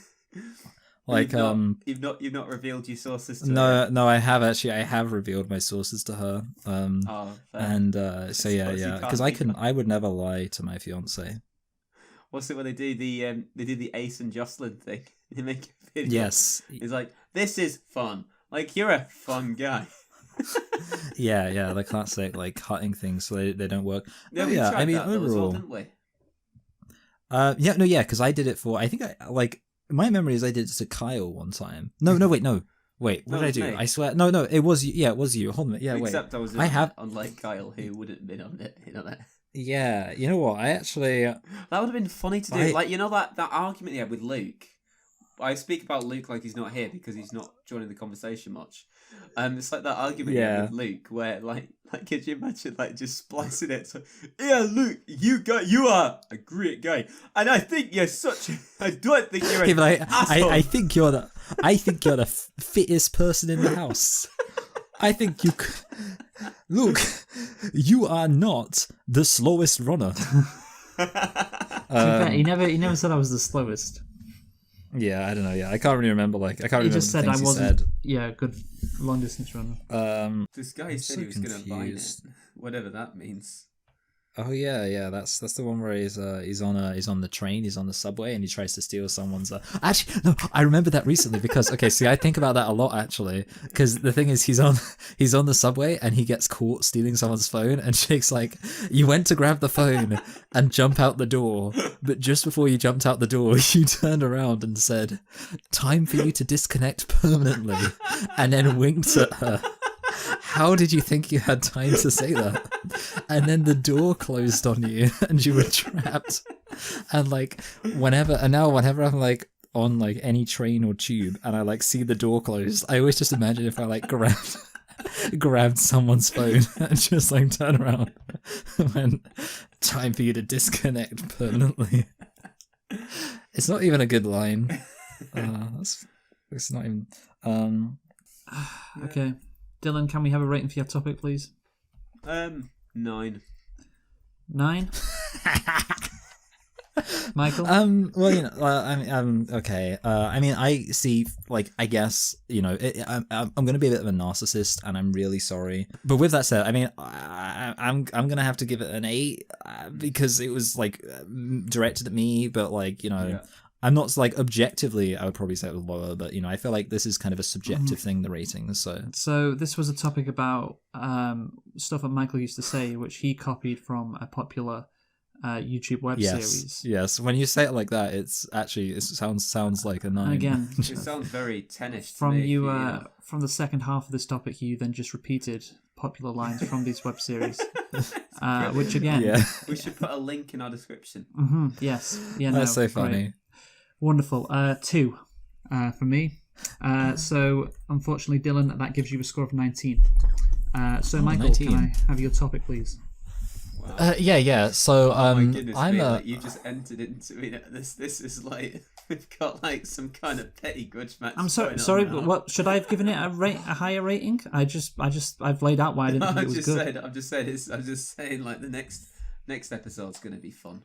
Like you've not revealed your sources to her. No, I have revealed my sources to her. And so yeah, because I would never lie to my fiance. What's it when they do the Ace and Jocelyn thing? They make a video. Yes. It's like, this is fun. Like, you're a fun guy. yeah, the classic like cutting things so they don't work. Yeah, yeah, I mean overall, overall, didn't we? because I did it for. I think my memory is I did it to Kyle one time. No, wait. What did I do? Me. I swear. No, it was you. Yeah, it was you. Hold on. Yeah, Except wait. I have unlike Kyle, who wouldn't have been on it. You know that. Yeah, you know what? I actually. That would have been funny to do. Like, you know that argument he had with Luke. I speak about Luke like he's not here because he's not joining the conversation much. It's like that argument with Luke where like could you imagine like just splicing it? So, yeah, Luke, you are a great guy, and I think you're such. I don't think you're an asshole. I think you're the fittest person in the house. I think Luke, you are not the slowest runner. He never said I was the slowest. Yeah, I don't know. Yeah, I can't really remember. He just said I wasn't. Yeah, good long distance runner. This guy said he was going to buy it, whatever that means. Oh yeah, that's the one where he's on the train, he's on the subway, and he tries to steal someone's. Actually, no, I remember that recently because I think about that a lot actually, because the thing is he's on the subway and he gets caught stealing someone's phone, and Jake's like, you went to grab the phone and jump out the door, but just before you jumped out the door, you turned around and said, "Time for you to disconnect permanently," and then winked at her. How did you think you had time to say that? And then the door closed on you and you were trapped. And whenever I'm like on like any train or tube and I like see the door closed, I always just imagine if I like grabbed someone's phone and just like turn around and went, "Time for you to disconnect permanently." It's not even a good line. It's not even Okay. Dylan, can we have a rating for your topic, please? 9. 9? Michael? Well, okay. I mean, I see, I guess, I'm going to be a bit of a narcissist, and I'm really sorry. But with that said, I mean, I'm going to have to give it an 8, because it was, directed at me, but, Yeah. I'm not, objectively, I would probably say it was lower, but, I feel like this is kind of a subjective thing, the ratings, so... So, this was a topic about stuff that Michael used to say, which he copied from a popular YouTube web series. Yes, when you say it like that, it sounds like a 9. Again, it sounds very tennis from to me. you. From the second half of this topic, you then just repeated popular lines from these web series, which again, we should put a link in our description. Mm-hmm, yes, yeah, that's so funny. Great. Wonderful. 2 from me. So unfortunately, Dylan, that gives you a score of 19. So Michael, 19. Can I have your topic, please? Wow. Yeah. So oh my goodness, you just entered into it. This is like we've got some kind of petty grudge match. I'm sorry, but what should I have given it a higher rating? I've laid out why I didn't think it was good. I'm just saying the next episode's going to be fun.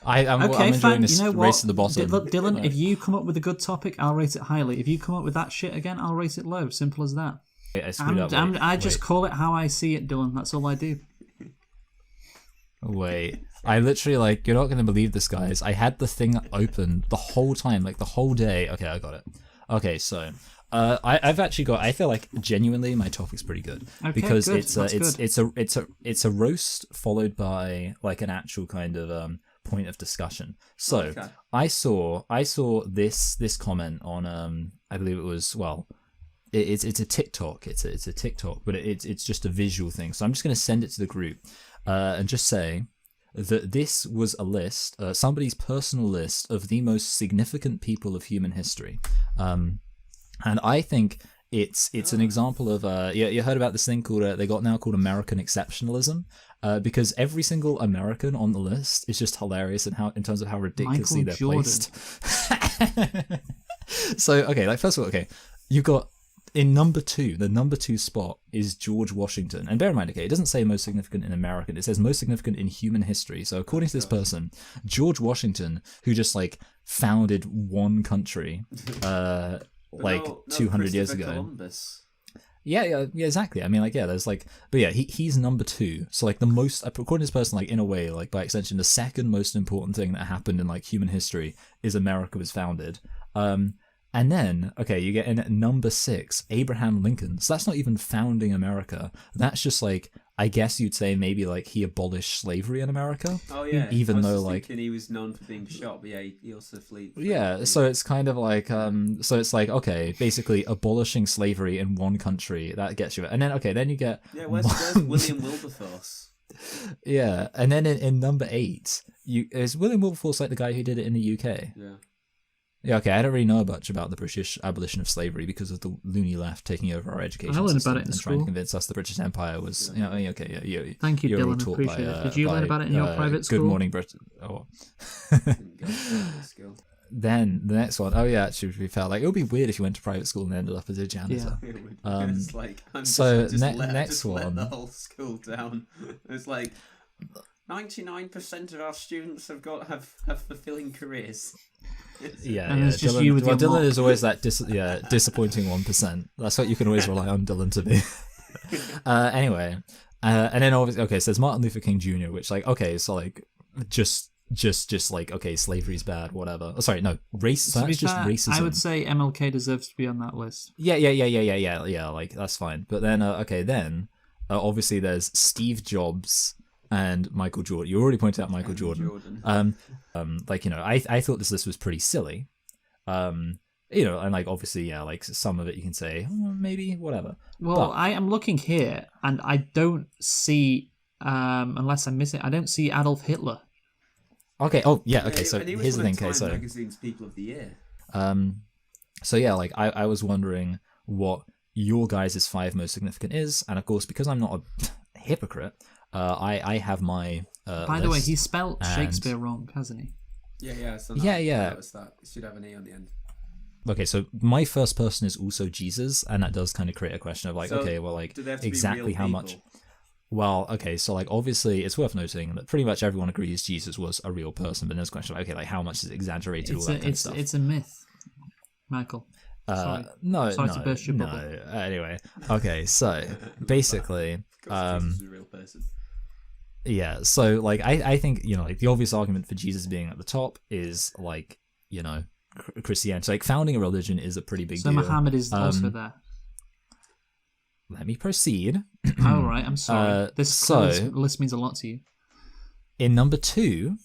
I'm enjoying this race to the bottom. Dylan, if you come up with a good topic, I'll rate it highly. If you come up with that shit again, I'll rate it low. Simple as that. I just call it how I see it, Dylan. That's all I do. Wait, I literally you're not going to believe this, guys. I had the thing open the whole time, the whole day. Okay, I got it. Okay, so I've actually got. I feel like genuinely my topic's pretty good because good. it's a roast followed by an actual kind of point of discussion. So okay. I saw this comment on I believe it was it's a TikTok. It's a TikTok, but it's just a visual thing. So I'm just going to send it to the group and just say that this was a list, somebody's personal list of the most significant people of human history, and I think it's an example of you heard about this thing called they got now called American exceptionalism, because every single American on the list is just hilarious in terms of how ridiculously they're placed. So okay, first of all, okay, you've got in number 2, the number 2 spot is George Washington. And bear in mind, okay, it doesn't say most significant in American. It says most significant in human history. So according to this person, George Washington, who just like founded one country, like 200 years ago. Columbus. Yeah, exactly. I mean, like, yeah, there's like, but yeah, he's number 2. So like the most, according to this person, like in a way, like by extension, the second most important thing that happened in like human history is America was founded. And then, okay, you get in at number 6, Abraham Lincoln. So that's not even founding America. That's just like, I guess you'd say maybe like he abolished slavery in America. Oh yeah. Even though like he was known for being shot, but yeah, he also fled. Yeah, so it's kind of like so it's like, okay, basically abolishing slavery in one country, that gets you. And then okay, then you get where's William Wilberforce? Yeah, and then in number 8, is William Wilberforce like the guy who did it in the UK? Yeah. Yeah, okay, I don't really know much about the British abolition of slavery because of the loony left taking over our education learned system about it in and school. trying to convince us the British Empire was, okay, yeah. Thank you, you're all Dylan. taught Appreciate by, it. Did you learn about it in your private school? Good Morning Britain. Oh. Then the next one, actually, to be fair, like it would be weird if you went to private school and ended up as a janitor. Yeah, it would. It's like, next one, let the whole school down. It's like 99% of our students have fulfilling careers. Yeah, and it's just you with your Dylan mock. is always that disappointing 1%. That's what you can always rely on Dylan to be. Anyway, and then obviously, okay, so there's Martin Luther King Jr., which like, okay, so like just like, okay, slavery's bad, whatever. Oh, sorry, no, race. So that's just racism. I would say MLK deserves to be on that list. Yeah. Like that's fine. But then, obviously there's Steve Jobs and Michael Jordan. You already pointed out Michael Jordan. I thought this list was pretty silly. And like obviously, yeah, like some of it you can say maybe whatever. Well, I am looking here and I don't see, unless I miss it, I don't see Adolf Hitler. Okay. Oh yeah. Okay. So and here's the thing. Okay. So magazine's People of the Year. So yeah, like I was wondering what your guys' 5 most significant is, and of course because I'm not a hypocrite. I have my By the way, he spelled and... Shakespeare wrong, hasn't he? Yeah. So yeah. That. It should have an E on the end. Okay, so my first person is also Jesus, and that does kind of create a question of like, So, okay, well, like do they have to be exactly real how people? much? Well, okay, so like obviously it's worth noting that pretty much everyone agrees Jesus was a real person, but there's a question of okay, like how much is it exaggerated, all that kind of stuff. It's a myth, Michael. Sorry to burst your bubble. Anyway, okay, so basically, Jesus is a real person. yeah, so like I think like the obvious argument for Jesus being at the top is like Christianity. Like founding a religion is a pretty big so deal. So Muhammad is also there. Let me proceed. All right, I'm sorry. This list means a lot to you. In number 2,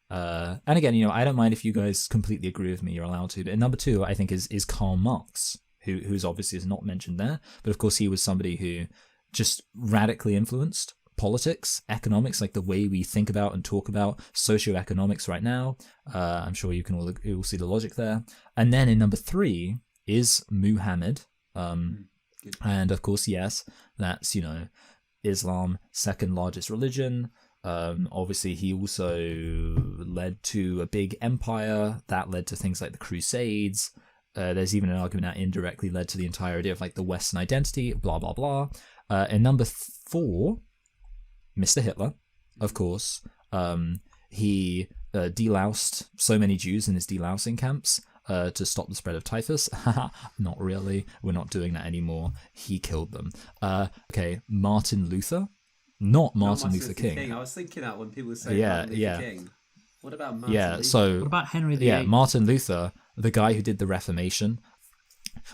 and again, I don't mind if you guys completely agree with me. You're allowed to. But in number 2, I think is Karl Marx, who's obviously is not mentioned there. But of course, he was somebody who just radically influenced politics, economics, like the way we think about and talk about socioeconomics right now. I'm sure you can all see the logic there. And then in number 3 is Muhammad. And of course, yes, that's, Islam, second largest religion. Obviously, he also led to a big empire that led to things like the Crusades. There's even an argument that indirectly led to the entire idea of like the Western identity, blah, blah, blah. And number 4, Mr. Hitler, of course. He deloused so many Jews in his delousing camps. To stop the spread of typhus. Not really. We're not doing that anymore. He killed them. Okay, Martin Luther. Not Martin Luther King. I was thinking that when people say Martin Luther King. What about Martin Luther? So... What about Henry VIII? Yeah, Martin Luther, the guy who did the Reformation.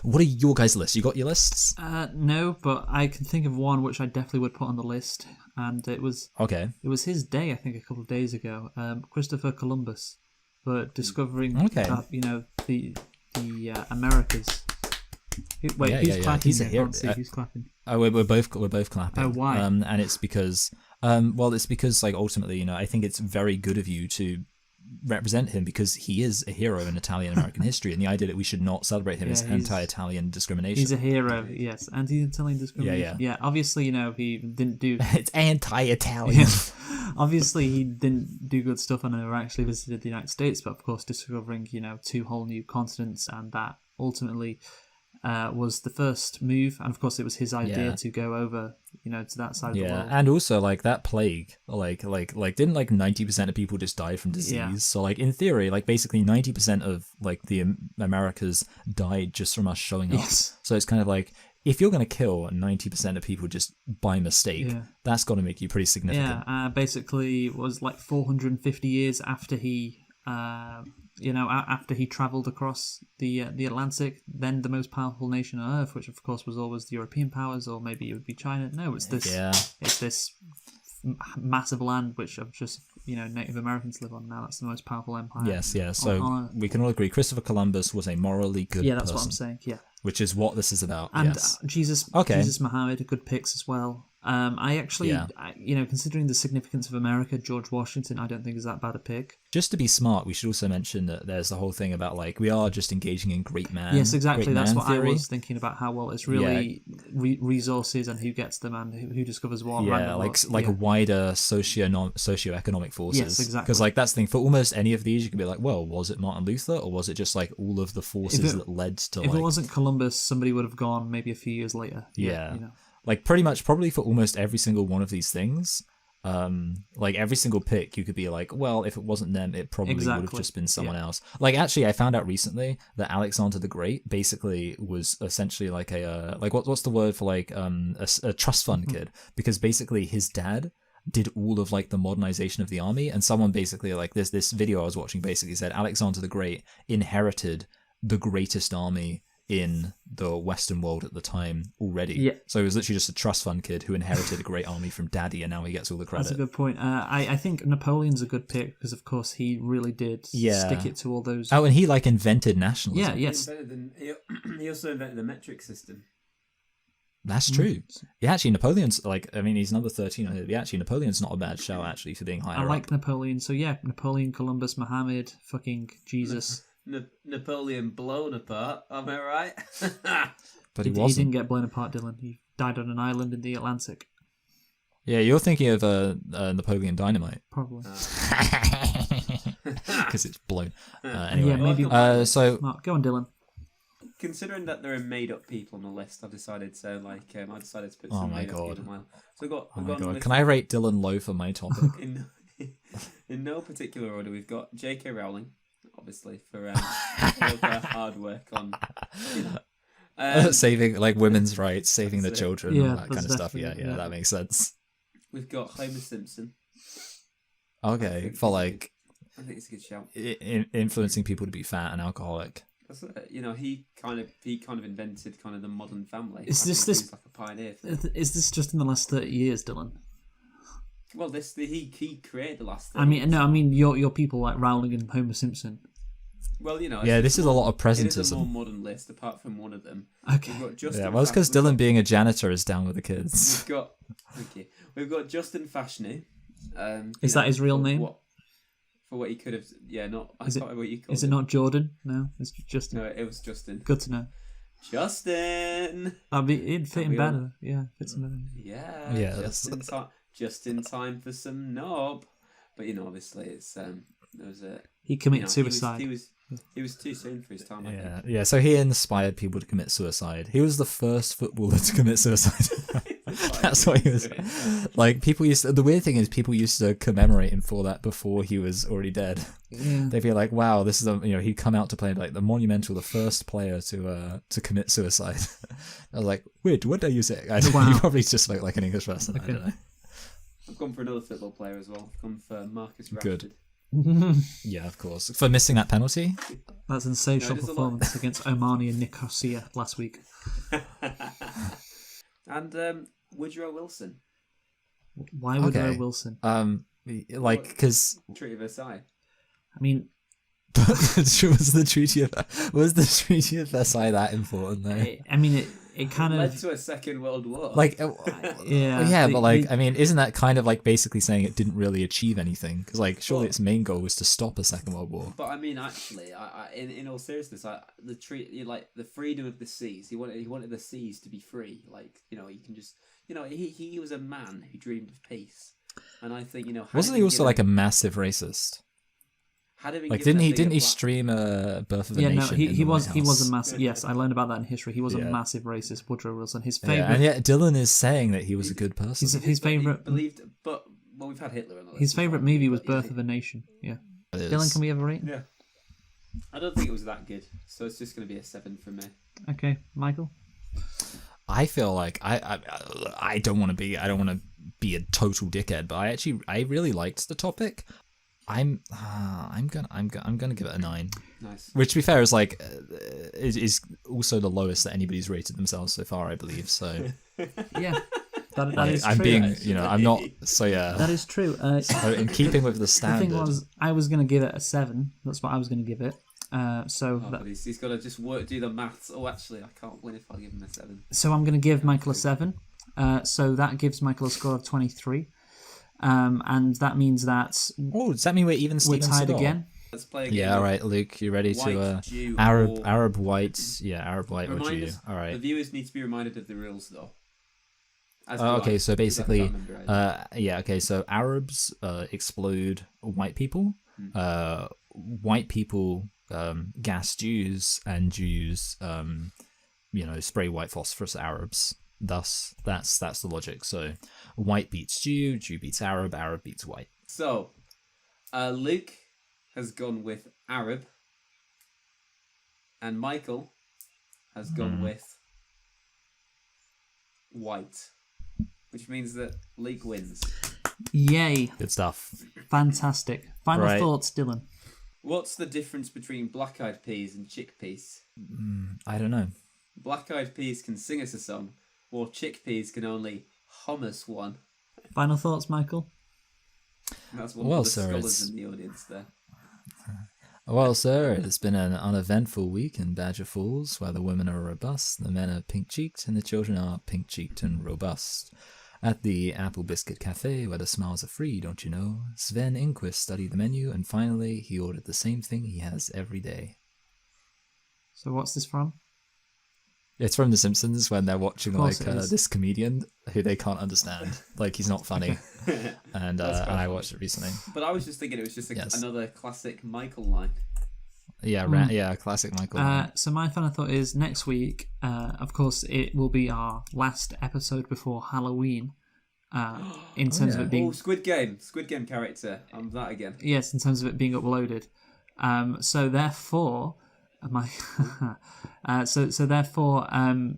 What are your guys' lists? You got your lists? No, but I can think of one which I definitely would put on the list. And it was... Okay. It was his day, I think, a couple of days ago. Christopher Columbus. But discovering the Americas. Wait, who's clapping? He's a hero. Who's clapping? We're both clapping. Oh, why? And it's because like ultimately, I think it's very good of you to represent him because he is a hero in Italian American history, and the idea that we should not celebrate him is anti-Italian discrimination. He's a hero, yes, anti-Italian discrimination. Yeah. Obviously, he didn't do. It's anti-Italian. Obviously, he didn't do good stuff and never actually visited the United States, but of course, discovering 2 whole new continents and that ultimately was the first move, and of course it was his idea Yeah. to go over, to that side of the Yeah, world. and also like that plague, like didn't like 90% of people just die from disease? Yeah. So like in theory, like basically 90% of like the Americas died just from us showing up. Yes. So it's kind of like if you're gonna kill 90% of people just by mistake, Yeah. that's got to make you pretty significant. Yeah, basically it was like 450 years after he, after he travelled across the Atlantic, then the most powerful nation on Earth, which of course was always the European powers, or maybe it would be China. No, it's this. Yeah. It's this massive land which of just Native Americans live on. Now that's the most powerful empire. Yes, yeah. So on Earth. we can all agree Christopher Columbus was a morally good Yeah, that's person, what I'm saying. Yeah, which is what this is about. and yes. Jesus Muhammad, good picks as well. I actually, considering the significance of America, George Washington, I don't think is that bad a pick. Just to be smart, we should also mention that there's the whole thing about like we are just engaging in great man. Yes, exactly. great That's man what theory. I was thinking about. How well it's really resources and who gets them and who discovers what. Yeah, like a wider socioeconomic forces. Yes, exactly. Because like that's the thing for almost any of these, you can be like, well, was it Martin Luther or was it just like all of the forces that led to? If it wasn't Columbus, somebody would have gone maybe a few years later. Yeah. Like pretty much probably for almost every single one of these things, like every single pick you could be like, well, if it wasn't them, it probably would have just been someone else. Like actually I found out recently that Alexander the Great basically was essentially like a like what's the word for like a trust fund kid, because basically his dad did all of like the modernization of the army, and someone basically like this video I was watching basically said Alexander the Great inherited the greatest army in the Western world at the time already. Yeah. So he was literally just a trust fund kid who inherited a great army from daddy, and now he gets all the credit. That's a good point. I think Napoleon's a good pick because, of course, he really did stick it to all those. Oh, and he like invented nationalism. Yeah, yes. He also invented the metric system. That's true. Yeah, actually, Napoleon's like, I mean, he's number 13. Yeah, actually, Napoleon's not a bad shout actually for being higher I like up. Napoleon. So yeah, Napoleon, Columbus, Muhammad, fucking Jesus. Napoleon blown apart, am I right? But he he wasn't. He didn't get blown apart, Dylan. He died on an island in the Atlantic. Yeah, you're thinking of Napoleon Dynamite. Probably. Because it's blown. Anyway. Yeah, maybe. So go on, Dylan. Considering that there are made-up people on the list, I've decided to I decided to put some made-up people on mine. So we've got on the list. Can I rate Dylan low for my topic? in no particular order, we've got J.K. Rowling, obviously, for all of her hard work on saving like women's rights, saving the children, yeah, all that kind of stuff. Yeah, yeah, that makes sense. We've got Homer Simpson. Okay, for like I think it's a good shout. Influencing people to be fat and alcoholic. He kind of invented kind of the modern family. Is this like a pioneer? Is this just in the last 30 years, Dylan? Well, he created the last. 30 I mean, years. no, I mean your people like Rowling and Homer Simpson. Well, this is a lot of presentism. It is a more modern list, apart from one of them. Okay. We've got Justin Yeah, well, it's because Dylan being a janitor is down with the kids. We've got Justin Fashanu. Is that his real name? For what he could have, I is can't remember what you called it not Jordan? No, it's Justin. No, it was Justin. Good to know. Justin. It'd fit him better. Yeah, fits him better. Yeah. Just in time for some knob. But obviously, it's there was a. He committed suicide. He was too soon for his time. I think. Yeah. So he inspired people to commit suicide. He was the first footballer to commit suicide. That's what he was. Like people used to, the weird thing is people used to commemorate him for that before he was already dead. Yeah. They'd be like, "Wow, this is he'd come out to play like the first player to commit suicide." I was like, "Weird, what are you saying?" He probably just looked like an English person. Okay. I don't know. I've gone for another football player as well. I've gone for Marcus Rashford. Good. Yeah, of course. For missing that penalty. That sensational performance against Omani and Nicosia last week. And Woodrow Wilson. Why Woodrow Wilson? Because Treaty of Versailles. I mean, was the Treaty of Versailles that important though? I mean, it kind of led to a Second World War. Like, but isn't that kind of like basically saying it didn't really achieve anything? Because like, surely its main goal was to stop a Second World War. But I mean, actually, in all seriousness, the treaty, like the freedom of the seas. He wanted the seas to be free. Like you can just he was a man who dreamed of peace, and I think wasn't he also like a massive racist? Had it been Like, given didn't a he bigger stream Birth of a Yeah, no, Nation? he in the was White he was House? a massive. Yes, I learned about that in history. He was a Yeah. massive racist, Woodrow Wilson. His Yeah, favorite. and yet Dylan is saying that he was a good person. his favorite. believed, but we've had Hitler on the list His as well, favorite movie was but, yeah, Birth of a Nation. Yeah. It is. Dylan, can we ever rate? Yeah. I don't think it was that good, so it's just going to be a 7 from me. Okay, Michael. I feel like I don't want to be a total dickhead, but I really liked the topic. I'm gonna give it a 9. Nice. Which, to be fair, is like is also the lowest that anybody's rated themselves so far, I believe. So Yeah, that is I'm true. being, I'm not. So yeah, That is true. so in keeping with the The standard. thing was, I was going to give it a 7. That's what I was going to give it. But he's got to just do the maths. Oh, actually, I can't win if I give him a 7. So I'm going to give Michael a 7. So that gives Michael a score of 23. And that means that Oh, does that mean we're even? we're Steven tied Seagal? again. Let's play a game. Yeah, all of right, Luke, you ready white, to Jew, or... Arab white? Yeah, Arab white or Remind Jew. us- All right. The viewers need to be reminded of the rules, though. As Okay, so basically, right? so Arabs explode white people. White people gas Jews, and Jews, spray white phosphorus at Arabs. Thus, that's the logic. So, white beats Jew, Jew beats Arab, Arab beats white. So, Luke has gone with Arab, and Michael has gone with white, which means that Luke wins. Yay. Good stuff. Fantastic. Final Right. thoughts, Dylan. What's the difference between black-eyed peas and chickpeas? I don't know. Black-eyed peas can sing us a song, while chickpeas can only hum us one. Final thoughts, Michael? And that's one Well, of the sir, scholars it's- in the audience there. Well, sir, it's been an uneventful week in Badger Falls, where the women are robust, the men are pink-cheeked, and the children are pink-cheeked and robust. At the Apple Biscuit Cafe, where the smiles are free, don't you know, Sven Ingquist studied the menu, and finally, he ordered the same thing he has every day. So what's this from? It's from The Simpsons, when they're watching course like it is. this comedian who they can't understand. Like, he's not funny. And That's quite I funny. watched it recently. But I was just thinking it was just Yes. another classic Michael line. Yeah, classic Michael. So my final thought is next week, of course, it will be our last episode before Halloween. In terms of it being Oh, Squid Game character. I'm that again. yes, in terms of it being uploaded. So therefore,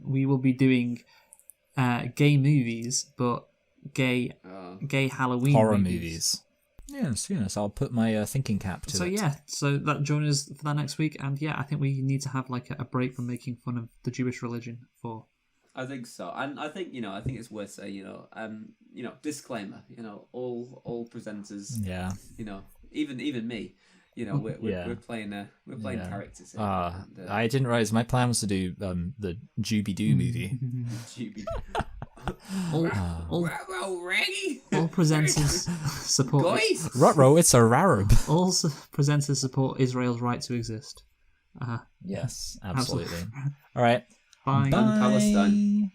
we will be doing gay movies, but gay Halloween Horror movies. Yes, I'll put my thinking cap to So it. yeah, so that join us for that next week, and yeah, I think we need to have like a break from making fun of the Jewish religion for. I think so, and I think I think it's worth saying, disclaimer, all presenters, Yeah. even me, we're playing characters. Here, and, I didn't realize my plan was to do the Juby-Doo movie. All presenters support. Guys, Ruh-roh, it's a Arab. All presenters support Israel's right to exist. Yes, absolutely. All right. Bye. Palestine.